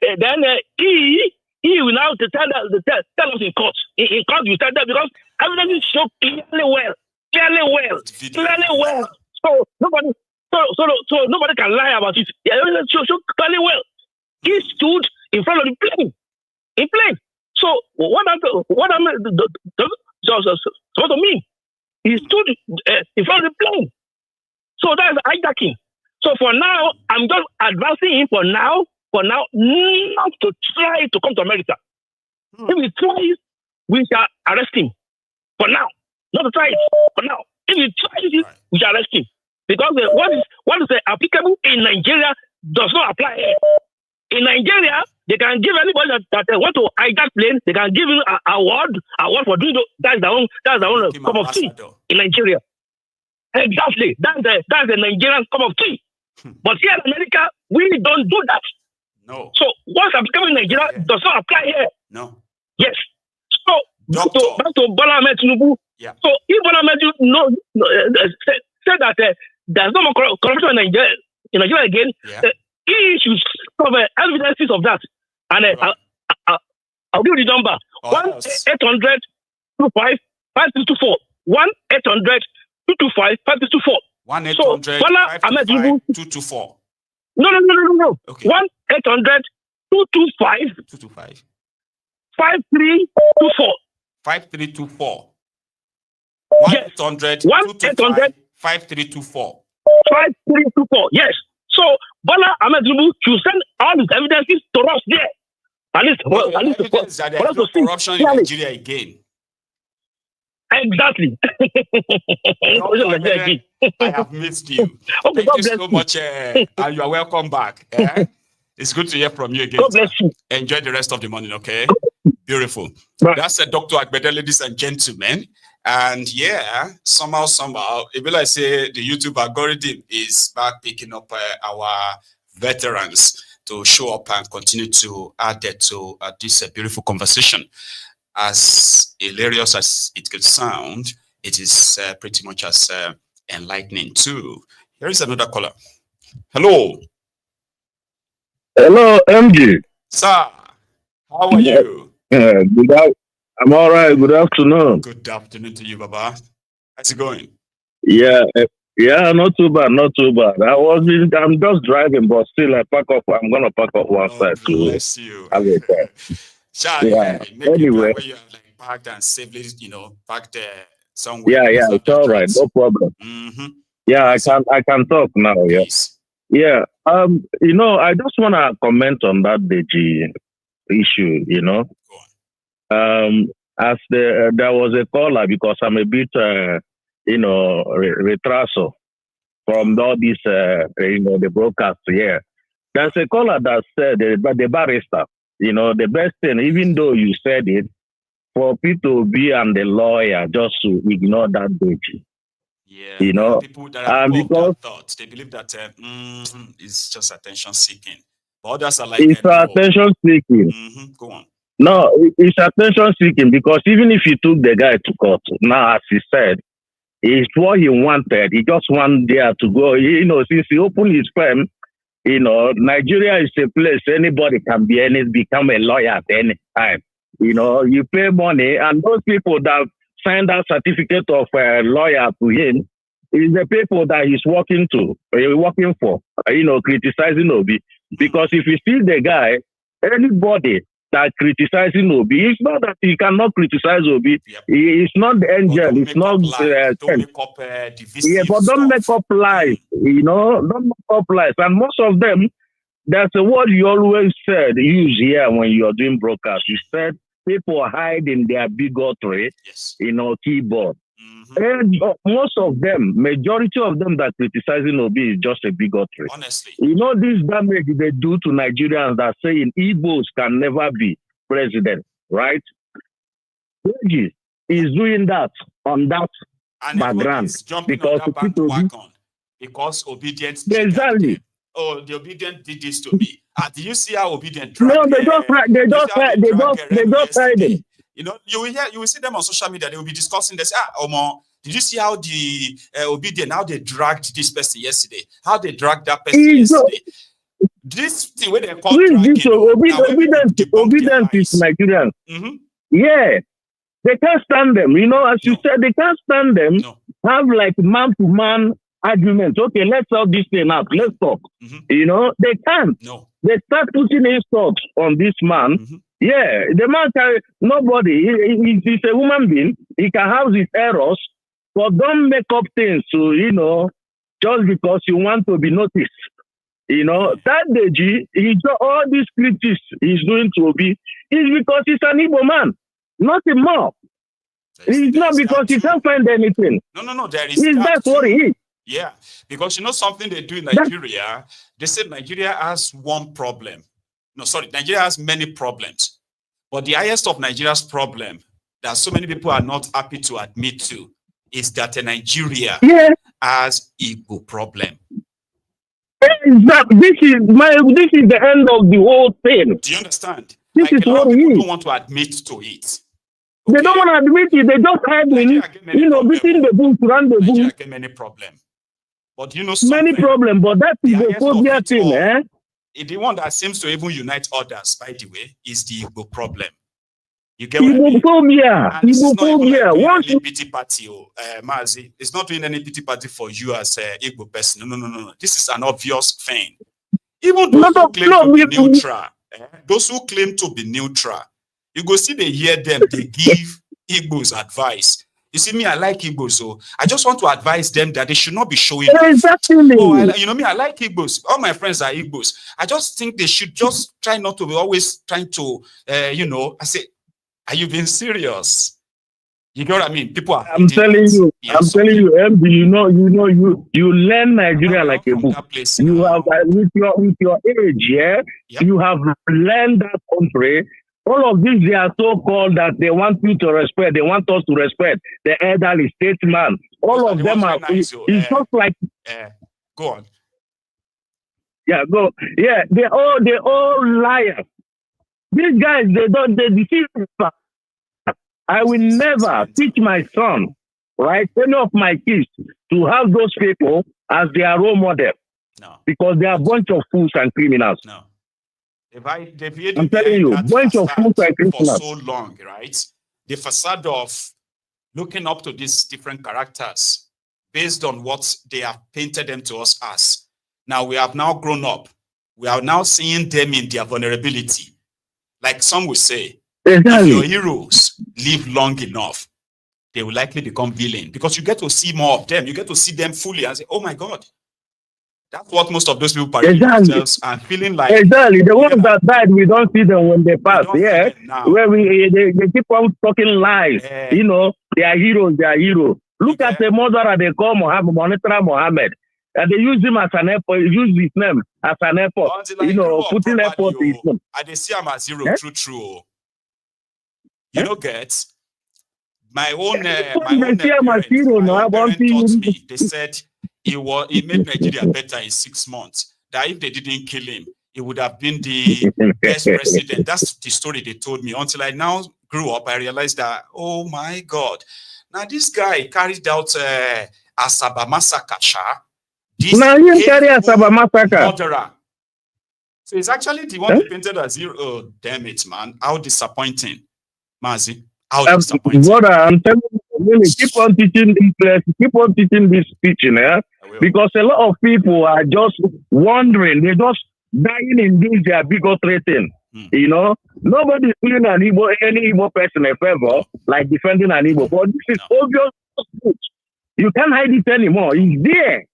Then he will now tell us in court. In court, you said that because evidence show clearly well. So nobody can lie about it. The evidence show clearly well. He stood in front of the plane. In plane. So what I'm supposed to mean? He stood in front of the plane. So that's hijacking. So for now, I'm just advising him for now, not to try to come to America. If he tries, we shall arrest him. For now. Not to try it. For now. If he tries it, we shall arrest him. Because what is applicable in Nigeria does not apply here. In Nigeria, they can give anybody that want to hijack plane, they can give him an award for doing that's their own cup of tea in Nigeria. Exactly. That's the Nigerian cup of tea. But here in America, we don't do that. No. So what's applicable in Nigeria does not apply here. No. Yes. So back to Bola Ahmed Tinubu. Yeah. So if Bola Ahmed Tinubu said that there's no more corruption in Nigeria again, he should have evidences of that. And I'll give you the number. 1-800-25-5624. 1-800-225-5624. 1-800-225-224. No. Okay. 1-800-225 225 5324. 5324. Yes. 1-800-225 5324. 5324. Yes. So Bola Ahmed Tinubu should send all his evidences to us there. At least Evidence that there is no corruption in Nigeria again. Exactly. I have missed you. Okay, Thank you so much, and you are welcome back. It's good to hear from you again. God bless you. Enjoy the rest of the morning, okay? Beautiful. Right. That's Dr. Agbede, ladies and gentlemen. And yeah, somehow, it will I say the YouTube algorithm is back picking up our veterans to show up and continue to add that to this beautiful conversation. As hilarious as it could sound, it is pretty much as enlightening too. Here is another caller. Hello. Hello, MG. Sir, how are you? I'm all right. Good afternoon. Good afternoon to you, Baba. How's it going? Yeah, not too bad, not too bad. I'm just driving, but still, I'm gonna pack up one side too. Bless you. Yeah. Anyway, where you are like parked and safely, parked somewhere. Yeah, it's all right, no problem. Yeah, I can talk now. Yeah. Please. Yeah. I just wanna comment on that Deji issue. As there was a caller, because I'm a bit retraso from all this the broadcast here. There's a caller that said the barrister, the best thing, even though you said it, for people to be and the lawyer just to ignore that Deji. Yeah, people that are because thoughts, they believe that it's just attention seeking. But others are like, it's attention seeking. Go on. No, it's attention seeking because even if you took the guy to court, now as he said, it's what he wanted. He just wanted there to go. Since he opened his firm, Nigeria is a place anybody can become a lawyer at any time. You pay money, and those people that signed that certificate of lawyer to him is the people that he's working for, criticizing Obi. Because if you see the guy, anybody that criticizing Obi, it's not that he cannot criticize Obi. Yep. He is not the angel. It's not don't make up divisive but don't make up lies. Don't make up lies. And most of them, there's a word you always use here when you're doing broadcast. You said people hide in their bigotry, yes, keyboard. And most of them, majority of them that criticizing Obi is just a bigotry. Honestly. This damage they do to Nigerians that saying Igbos can never be president, right? Deji is doing that on that and background. Because on that bandwagon, because obedience. Exactly. Oh, the obedient did this to me. Did you see how obedient? No, they just hide it. You will see them on social media. They will be discussing this. Omo, did you see how the obedient, how they dragged this person yesterday? How they dragged that person yesterday? This thing where they call obedient is Nigerian. Yeah, they can't stand them. As you said, they can't stand them. No. Have like man-to-man arguments. Okay, let's sort this thing out. Let's talk. They can't. No. They start putting insults on this man. Yeah, the man can, nobody, he's a human being. He can have his errors, but don't make up things to, just because you want to be noticed. That Deji, all these critics he's doing to Obi is because he's an Igbo man, nothing more. It's not because he can't find anything. No, there is. That's what he is. Yeah, because something they do in Nigeria, they said Nigeria has one problem. No, sorry, Nigeria has many problems. But the highest of Nigeria's problem that so many people are not happy to admit to is that Nigeria has Igbo problem. Exactly. This is the end of the whole thing. Do you understand? This is what it is. Don't want to admit to it. Okay. They don't want to admit it. They just hide between the books, run the Nigeria books. get many problems. But something? Many problems, but that is the phobia thing, The one that seems to even unite others, by the way, is the Igbo problem. You get what I mean? Igbophobia. Any pity party, Mazi. It's not doing any pity party for you as a Igbo person. No. This is an obvious thing. Even those who claim to be neutral, those who claim to be neutral, you go see they hear them, they give Igbos advice. You see me, I like Igbos, so I just want to advise them that they should not be showing Exactly. off. You know me, I like Igbos. All my friends are Igbos. I just think they should just try not to be always trying to, you know, I say, are you being serious? You know what I mean? People are. I'm telling you, MD, you learn Nigeria like a book. You have with your age, you have learned that country. All of these, they are so called that they want you to respect. They want us to respect the elderly statesman. All of them are. It's just like. Go on. Yeah, go. Yeah, they're all liars. These guys, they deceive. I will never teach my son, right, any of my kids to have those people as their role model. No. Because they are a bunch of fools and criminals. No. I'm telling you, bunch of fools and criminals. For so long, right? The facade of looking up to these different characters based on what they have painted them to us as. Now we have now grown up. We are now seeing them in their vulnerability. Like some will say, if your heroes live long enough, they will likely become villain because you get to see more of them. You get to see them fully and say, oh my God. That's what most of those people parade themselves and feeling like. Exactly. The ones that died, we don't see them when they pass. Yeah. Where they keep on talking lies. You know, they are heroes, they are heroes. Look at the murderer they call Mohammed. And they use him as an effort, use his name as an effort. You know, putting effort in him. And they see him as zero, true. You know, get my own parents taught me. They said he made Nigeria better in 6 months. That if they didn't kill him, he would have been the best president. That's the story they told me. Until I now grew up, I realized that, oh my God. Now this guy carried out Asaba massacre. Now you carry Asaba massacre. Murderer. So it's actually the one they painted as zero. Oh, damn it, man. How disappointing. Mazi, how disappointing. Brother, I'm telling you, really, keep on teaching this teaching, because a lot of people are just wondering, they're just dying in this their bigotry thing. You know, nobody's doing any Igbo person a favor, like defending an Igbo, but this is obvious. You can't hide it anymore. It's there.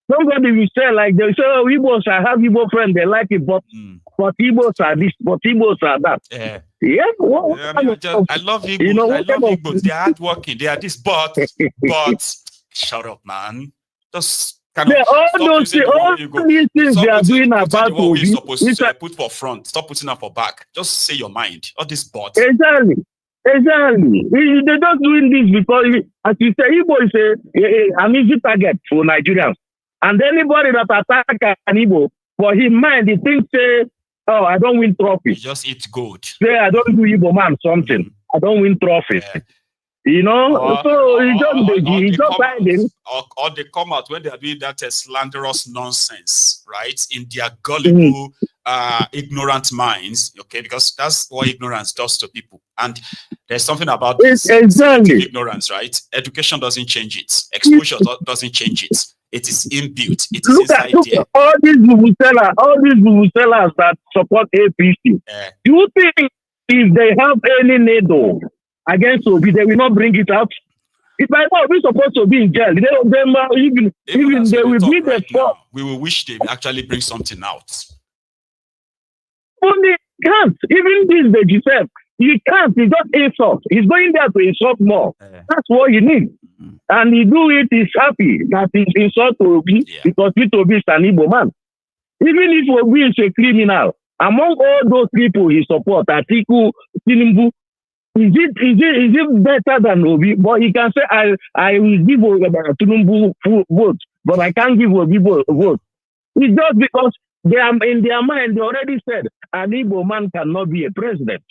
Somebody will say, like, they say, oh, Igbos, I have Igbo friends, they like it, but Igbos are this, but Igbos are that. Yeah, I love Igbos. You know, I love Igbos. They are hardworking. They are this, but shut up, man. Just kind of all these things they are doing about what we're supposed to put for front. Stop putting up for back. Just say your mind. All this but. Exactly. They're just doing this because, as you say, Igbo is an easy target for Nigerians. And anybody that attack an Igbo, for his mind, he thinks, oh, I don't win trophies. You just eat gold. Say, I don't do Igbo man something. I don't win trophies. Yeah. You know? So he just hiding. Or they come out when they are doing that slanderous nonsense, right? In their gullible, ignorant minds, okay? Because that's what ignorance does to people. And there's something about ignorance, right? Education doesn't change it. Exposure doesn't change it. It is inbuilt. It is inside there. All these sellers that support APC. Do you think if they have any needle against Obi, they will not bring it out? If I know we're supposed to be in jail, even they will be the spot. We will wish they actually bring something out. Only can't. Even this Deji said, he can't. He just insult. He's going there to insult more. That's what he needs. And he do it, he's happy that he's insult to Obi because Obi is an Igbo man. Even if Obi is a criminal, among all those people he supports, Atiku, Tinubu, is it better than Obi? But he can say, I will give Tinubu vote, but I can't give Obi vote. It's just because they are in their mind, they already said an Igbo man cannot be a president.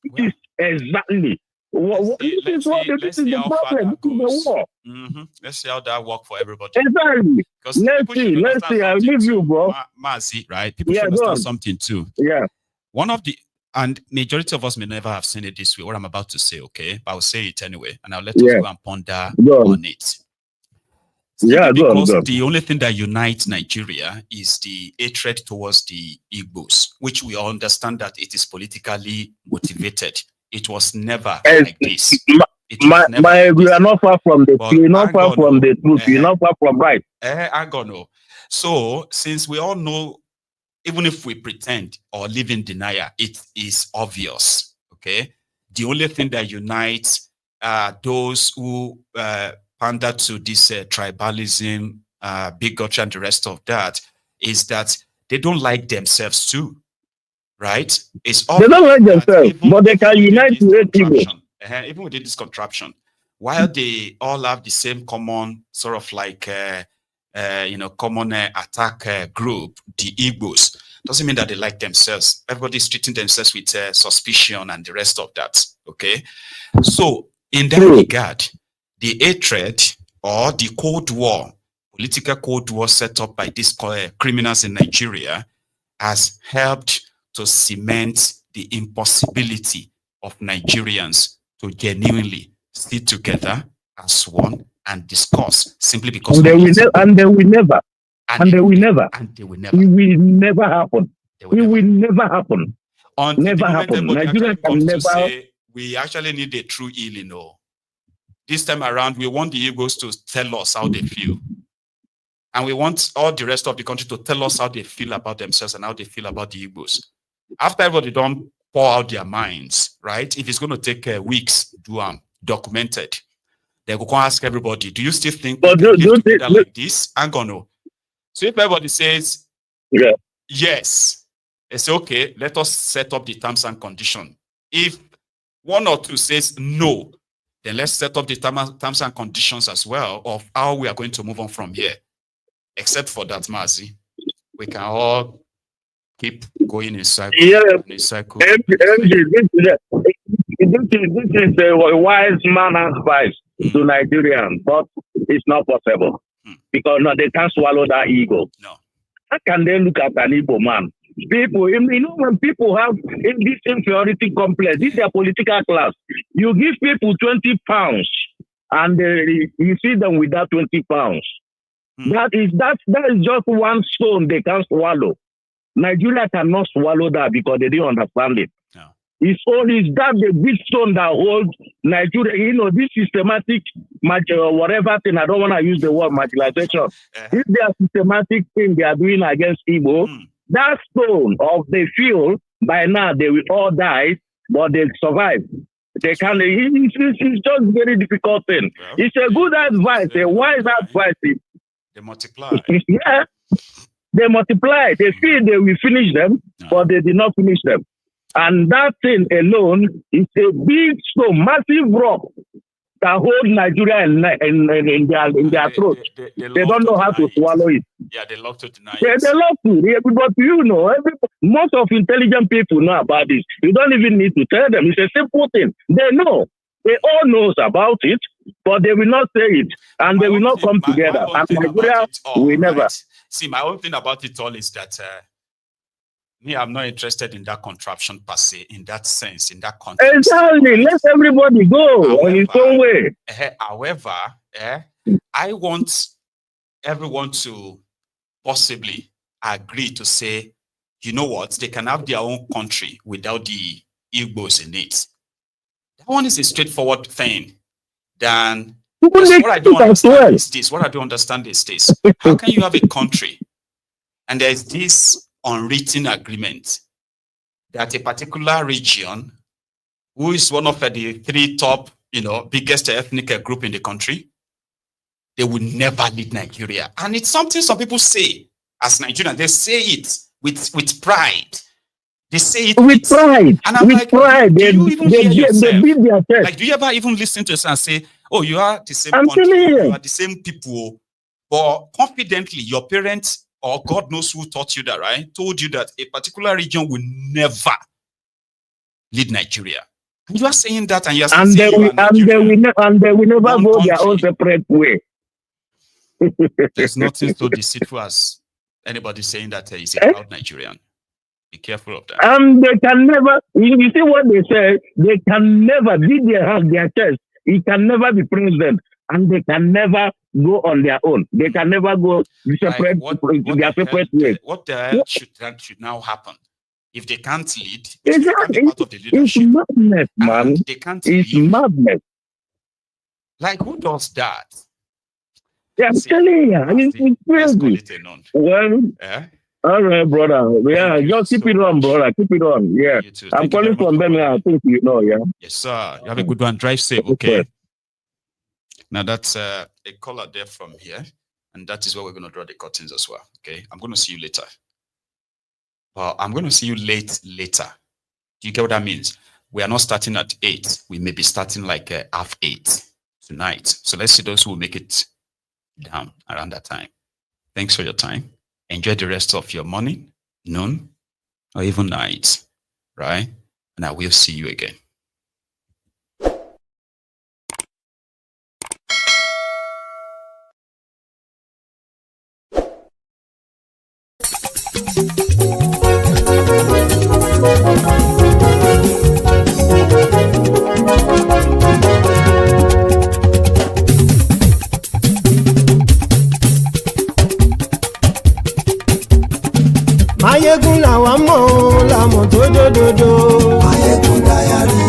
It is exactly. Let's see how far that goes. Let's see how that works for everybody. Exactly. Let's see. I'll leave you, bro. Mazi, right? People should understand something too. Yeah. One of the, and majority of us may never have seen it this way, what I'm about to say, okay? But I'll say it anyway, and I'll let us go and ponder on it. Yeah, go on, because go on. the only thing that unites Nigeria is the hatred towards the Igbos, which we all understand that it is politically motivated. It was never like this. You are not far from the truth. You're not far from the truth. You're not far from right. So, since we all know, even if we pretend or live in denial, it is obvious. Okay, the only thing that unites those who pander to this tribalism, bigotry, and the rest of that is that they don't like themselves too, right? It's they don't like themselves, but they can unite to hate people. Even within this contraption, while they all have the same common sort of like common attack group, the Igbos, doesn't mean that they like themselves. Everybody's treating themselves with suspicion and the rest of that. Okay, so in that regard, the hatred or the Cold War, political Cold War set up by these criminals in Nigeria, has helped to cement the impossibility of Nigerians to genuinely sit together as one and discuss, simply because they will never happen. It will never happen. Never happen. Nigeria can never say we actually need a true healing. This time around, we want the Igbos to tell us how they feel. And we want all the rest of the country to tell us how they feel about themselves and how they feel about the Igbos. After everybody don't pour out their minds, right? If it's going to take weeks to documented, they go ask everybody, do you still think we can live together like this? I'm gonna. So if everybody says yes, they say, okay, let us set up the terms and conditions. If one or two says no, then let's set up the terms and conditions as well of how we are going to move on from here. Except for that, Mazi, we can all keep going in circle. This is a wise man advice to Nigerians, but it's not possible because they can't swallow that ego. No. How can they look at an Igbo man? People, when people have this inferiority complex, this is their political class. You give people 20 pounds and you see them with that 20 pounds. That is just one stone they can't swallow. Nigeria cannot swallow that because they didn't understand it. No. It's only that the big stone that holds Nigeria, this systematic whatever thing, I don't want to use the word marginalization. If they are systematic thing they are doing against Igbo, that stone of they feel by now they will all die, but they survive. They can. It's just very difficult thing. Yeah. It's a good advice, a wise advice. They multiply. Yeah. They multiply. They feel they will finish them, but they did not finish them. And that thing alone is a big stone, massive rock that holds Nigeria in their throat. They don't know how to swallow it. Yeah, they love to deny it. They love to. But most of intelligent people know about this. You don't even need to tell them. It's a simple thing. They know. They all knows about it, but they will not say it, and they will not come together. And Nigeria will never. See, my own thing about it all is that I'm not interested in that contraption per se, in that sense, in that context. Exactly. Let everybody go on his own way. However, I want everyone to possibly agree to say, you know what, they can have their own country without the Igbos in it. That one is a straightforward thing. Then what I don't understand is this. What I don't understand is this. How can you have a country and there is this unwritten agreement that a particular region, who is one of the three top, biggest ethnic group in the country, they will never lead Nigeria. And it's something some people say as Nigerians. They say it with pride. They say it with pride. And I'm like, pride. Do you even hear yourself? Beat their chest. Like, do you ever even listen to yourself and say, oh, you are the same country, you are the same people, but confidently your parents or God knows who taught you that, right? Told you that a particular region will never lead Nigeria. And you are saying that, and you are saying they will never go their own separate way. There's nothing so deceitful as anybody saying that he's a proud Nigerian. Be careful of that. They can never, you see what they say, they can never beat their chest. He can never be president, and they can never go on their own. They can never go separate their separate ways. What the hell should now happen? If they can't lead, Exactly. out of the leadership, It's madness, man. they can't It's lead. madness. Like, who does that? Yeah, I'm telling you, it's Let's call crazy. it a none. Well, Yeah. all right, brother. Yeah, Thank you just keep so it on, much. brother. Keep it on. Yeah. You too. I'm Thank you calling very from much. Birmingham. I think you know, yeah. Yes, sir. You have a good one. Drive safe, Okay. okay? Now that's a caller there from here, and that is where we're going to draw the curtains as well. Okay, I'm going to see you later. Well, I'm going to see you later. Do you get what that means? We are not starting at 8. We may be starting like 8:30 tonight. So let's see those who will make it down around that time. Thanks for your time. Enjoy the rest of your morning, noon, or even night, right? And I will see you again. Maiyegun làwa mọ̀ ọ́ làmọ̀ tó dòdòdò. Maiyegun diary,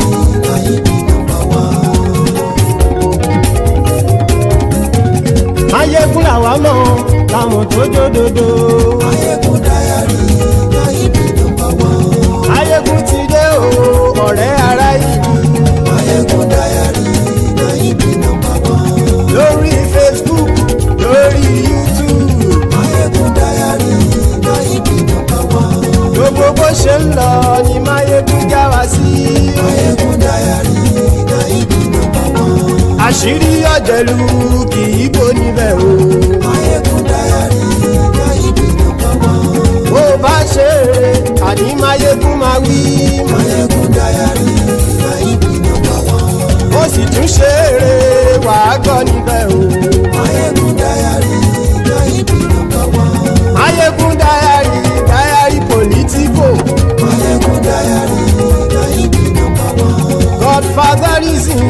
Nayibi #1. Maiyegun làwa mọ̀ ọ́ làmọ̀ tó dòdòdò. Maiyegun diary, Nayibi #1. Maiyegun ti dé o ọ̀rẹ́ ara yìí. Maiyegun diary, Nayibi #1. Lórí Facebook, lórí YouTube. Maiyegun diary, Nayibi #1. Gbogbo bó ṣe ń lọ ni Maiyegun já wa sí. Maiyegun diary, Nayibi #1. Àṣírí ọ̀jẹ̀lú kì í bò níbẹ̀ o. Maiyegun diary, Nayibi #1. Bó bá ṣe eré àní Maiyegun máa wí. Maiyegun diary, Nayibi #1. Ó sì tún ṣe eré wàá gbọ́ níbẹ̀ o. Maiyegun diary, Nayibi #1. Maiyegun diary Politico. Maiyegun diary, Nayibi #1. Godfatherism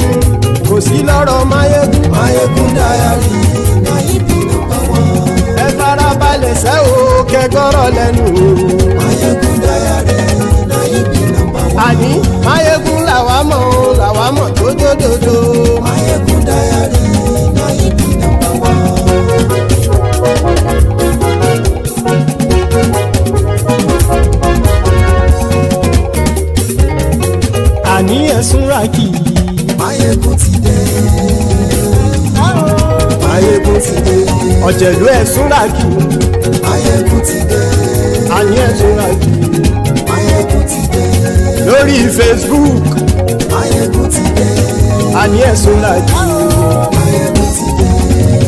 kò sí lọ́rọ̀ Maiyegun. Maiyegun diary, Nayibi #1. Ẹ farabalẹ̀ sẹ́ o kẹgọ́rọ̀ lẹ́nu o. Maiyegun diary, Nayibi #1. Àní Maiyegun làwa mọ̀ tó dòdòdò. Maiyegun diary, Nayibi #1. Àní ẹ̀sùn ràkì. Maiyegun ti dé. Maiyegun ti dé. Ọ̀jẹ̀lú ẹ̀sùn ràkì. Maiyegun ti dé. Àní ẹ̀sùn ràkì. Maiyegun ti dé. Lórí Facebook. Maiyegun ti dé. Àní ẹ̀sùn ràkì. Maiyegun ti dé.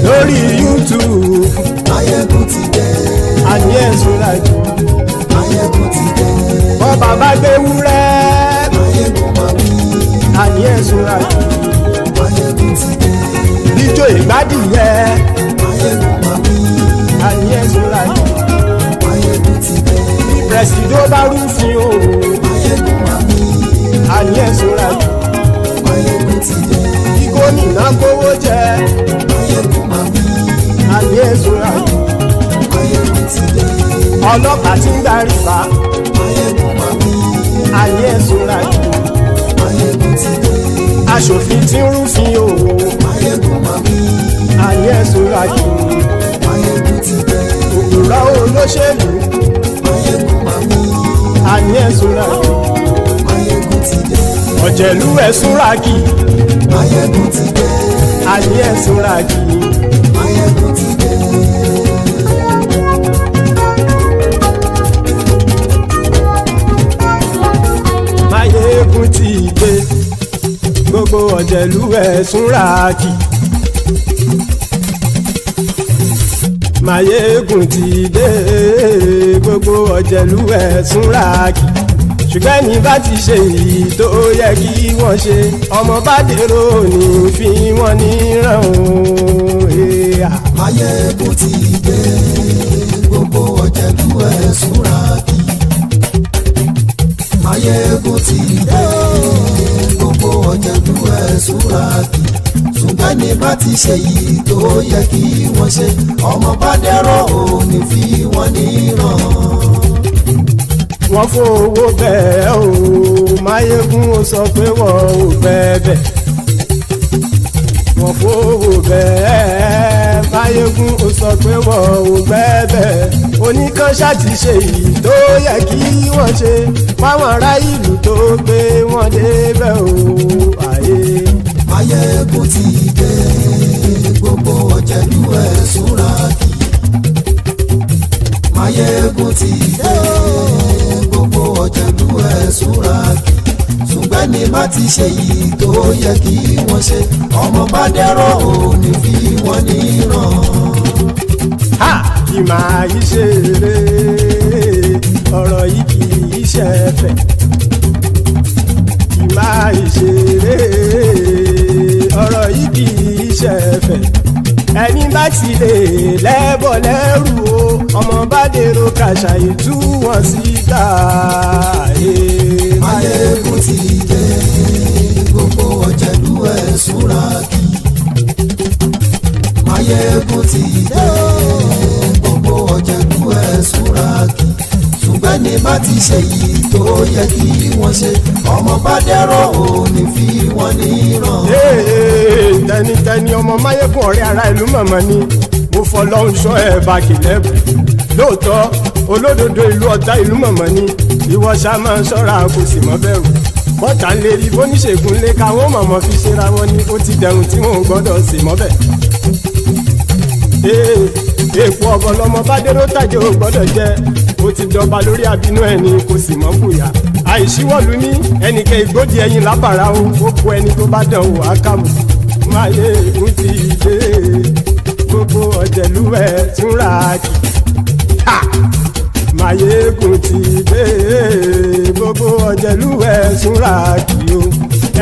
Lórí YouTube. Maiyegun ti dé. Àní ẹ̀sùn ràkì. Maiyegun ti dé. Bọ́ bàbá gbé wúrẹ́. Maiyegun máa wí. Àní ẹ̀sùn ràkì. Maiyegun ti dé. Ijó ìgbádìyẹ. Maiyegun máa wí. Àní ẹ̀sùn ràkì. Maiyegun ti dé. Presido bá rúfin o. Maiyegun máa wí. Àní ẹ̀sùn ràkì. Maiyegun ti dé. Kí gómìnà kówó jẹ. Maiyegun máa wí. Àní ẹ̀sùn ràkì. Maiyegun ti dé. Ọlọ́pàá tí ń gba rìbá. Maiyegun máa wí. Àní ẹ̀sùn ràkì. Maiyegun ti dé. Aṣòfin tí ń rúfin o. Maiyegun máa wí. Àní ẹ̀sùn ràkì. Maiyegun ti dé. Òpùrọ́ olóṣèlú. Maiyegun máa wí. Àní ẹ̀sùn ràkì. Maiyegun ti dé. Ọ̀jẹ̀lú ẹ̀sùn ràkì. Maiyegun ti dé. Àní ẹ̀sùn ràkì. Maiyegun ti dé. Maiyegun ti dé. Gbogbo ọ̀jẹ̀lú ẹ̀sùn ràkì. Maiyegun ti dé. Gbogbo ọ̀jẹ̀lú ẹ̀sùn ràkì. Ṣùgbọ́n ní bá ti ṣe èyí tó yẹ kí wọ́n ṣe, ọmọ bá dèrò ní fi wọ́n níran o. Maiyegun ti dé. Gbogbo ọ̀jẹ̀lú ẹ̀sùn ràkì. Maiyegun ti dé. Gbogbo ọ̀jẹ̀lú ẹ̀sùn ràkì. ṣùgbọ́n ní bá ti ṣe yìí tó yẹ kí wọ́n ṣe ọmọ bá dẹ́rọ̀ ò ní fi wọ́n níran. wọ́n fowó bẹ́ẹ̀ o Maiyegun ó sọ pé wọ́n ò bẹ́ẹ̀ wọ́n fowó bẹ́ẹ̀ Maiyegun ó sọ pé wọ́n ò bẹ́ẹ̀ oníkanṣá ti ṣe èyí tó yẹ kí wọ́n ṣe fáwọn ará ìlú tó gbé wọn débẹ̀ o àyè. Maiyegun ti dé gbogbo ọ̀jẹ̀lú ẹ̀ súnra kì Maiyegun ti dé gbogbo ọ̀jẹ̀lú ẹ̀ súnra kì ṣùgbọ́n ní bá ti ṣe yìí tó yẹ kí wọ́n ṣe ọmọ bá dẹ́rọ̀ ò ní fi wọ́n níran. ha kì máa yí ṣe eré ọ̀rọ̀ yìí kì í ṣe ẹ̀fẹ̀ kì máa yí ṣe eré ọ̀rọ̀ yìí kì í ṣe ẹ̀fẹ̀ ẹni bá ti lè lẹ́bọ̀ lẹ́rù o ọmọ bá dèrò kàṣà ìtú wọn síta. Maiyegun ti dé gbogbo ọ̀jẹ̀lú ẹ̀ súnra kì Maiyegun ti dé gbogbo ọ̀jẹ̀lú ẹ̀ súnra kì ṣùgbọ́n ní bá ti ṣe yìí tó yẹ kí wọ́n ṣe ọmọ bá dẹ́rọ̀ ò ní fi wọ́n níran. tẹnitẹni ọmọ Maiyegun ọ̀rẹ́ ara ìlú mọ̀mọ́ ni mo fọlọ́hún sọ ẹ̀ bá kìlẹ́bù lóòótọ́ olódodo ìlú ọ̀tá ìlú mọ̀mọ́ ni ìwọ ṣá máa ń ṣọ́ra kò sì mọ́ bẹ̀rù bọ́tà ń lè rí bóníṣègùn lé káwọn mọ̀mọ́ fi ṣera wọn ni ó ti dẹrùn tí wọn ò gbọ́dọ̀ sì mọ́ bẹ̀. èèpo ọ̀bọ lọmọ bá dérò tàjẹ́ ò gbọ́dọ̀ jẹ́ ó ti dọba lórí àbínú ẹni kò sì mọ́ bùyà àìsíwọ̀lú ní ẹnìkẹ́ ìgbódì ẹyin lábàrá o ó kó ẹni tó bá dán o àkàmù. Maiyegun ti dé gbogbo ọ̀jẹ̀lú ẹ̀ túnra kì Maiyegun ti dé gbogbo ọ̀jẹ̀lú ẹ̀ súnra kì o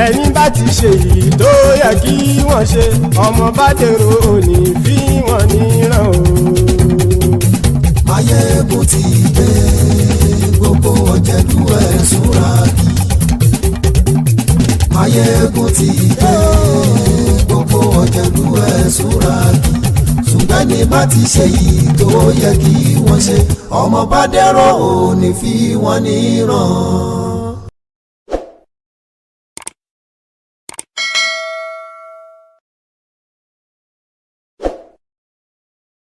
ẹni bá ti ṣe yìí tó yẹ kí wọ́n ṣe ọmọ bá dèrò òní fi wọ́n níran o. Maiyegun ti dé gbogbo ọ̀jẹ̀lú ẹ̀ súnra kì Maiyegun ti dé gbogbo ọ̀jẹ̀lú ẹ̀ súnra kì ṣùgbọ́n ní bá ti ṣe yìí tó yẹ kí wọ́n ṣe ọmọ bá dẹ́rọ̀ ò ní fi wọ́n níran.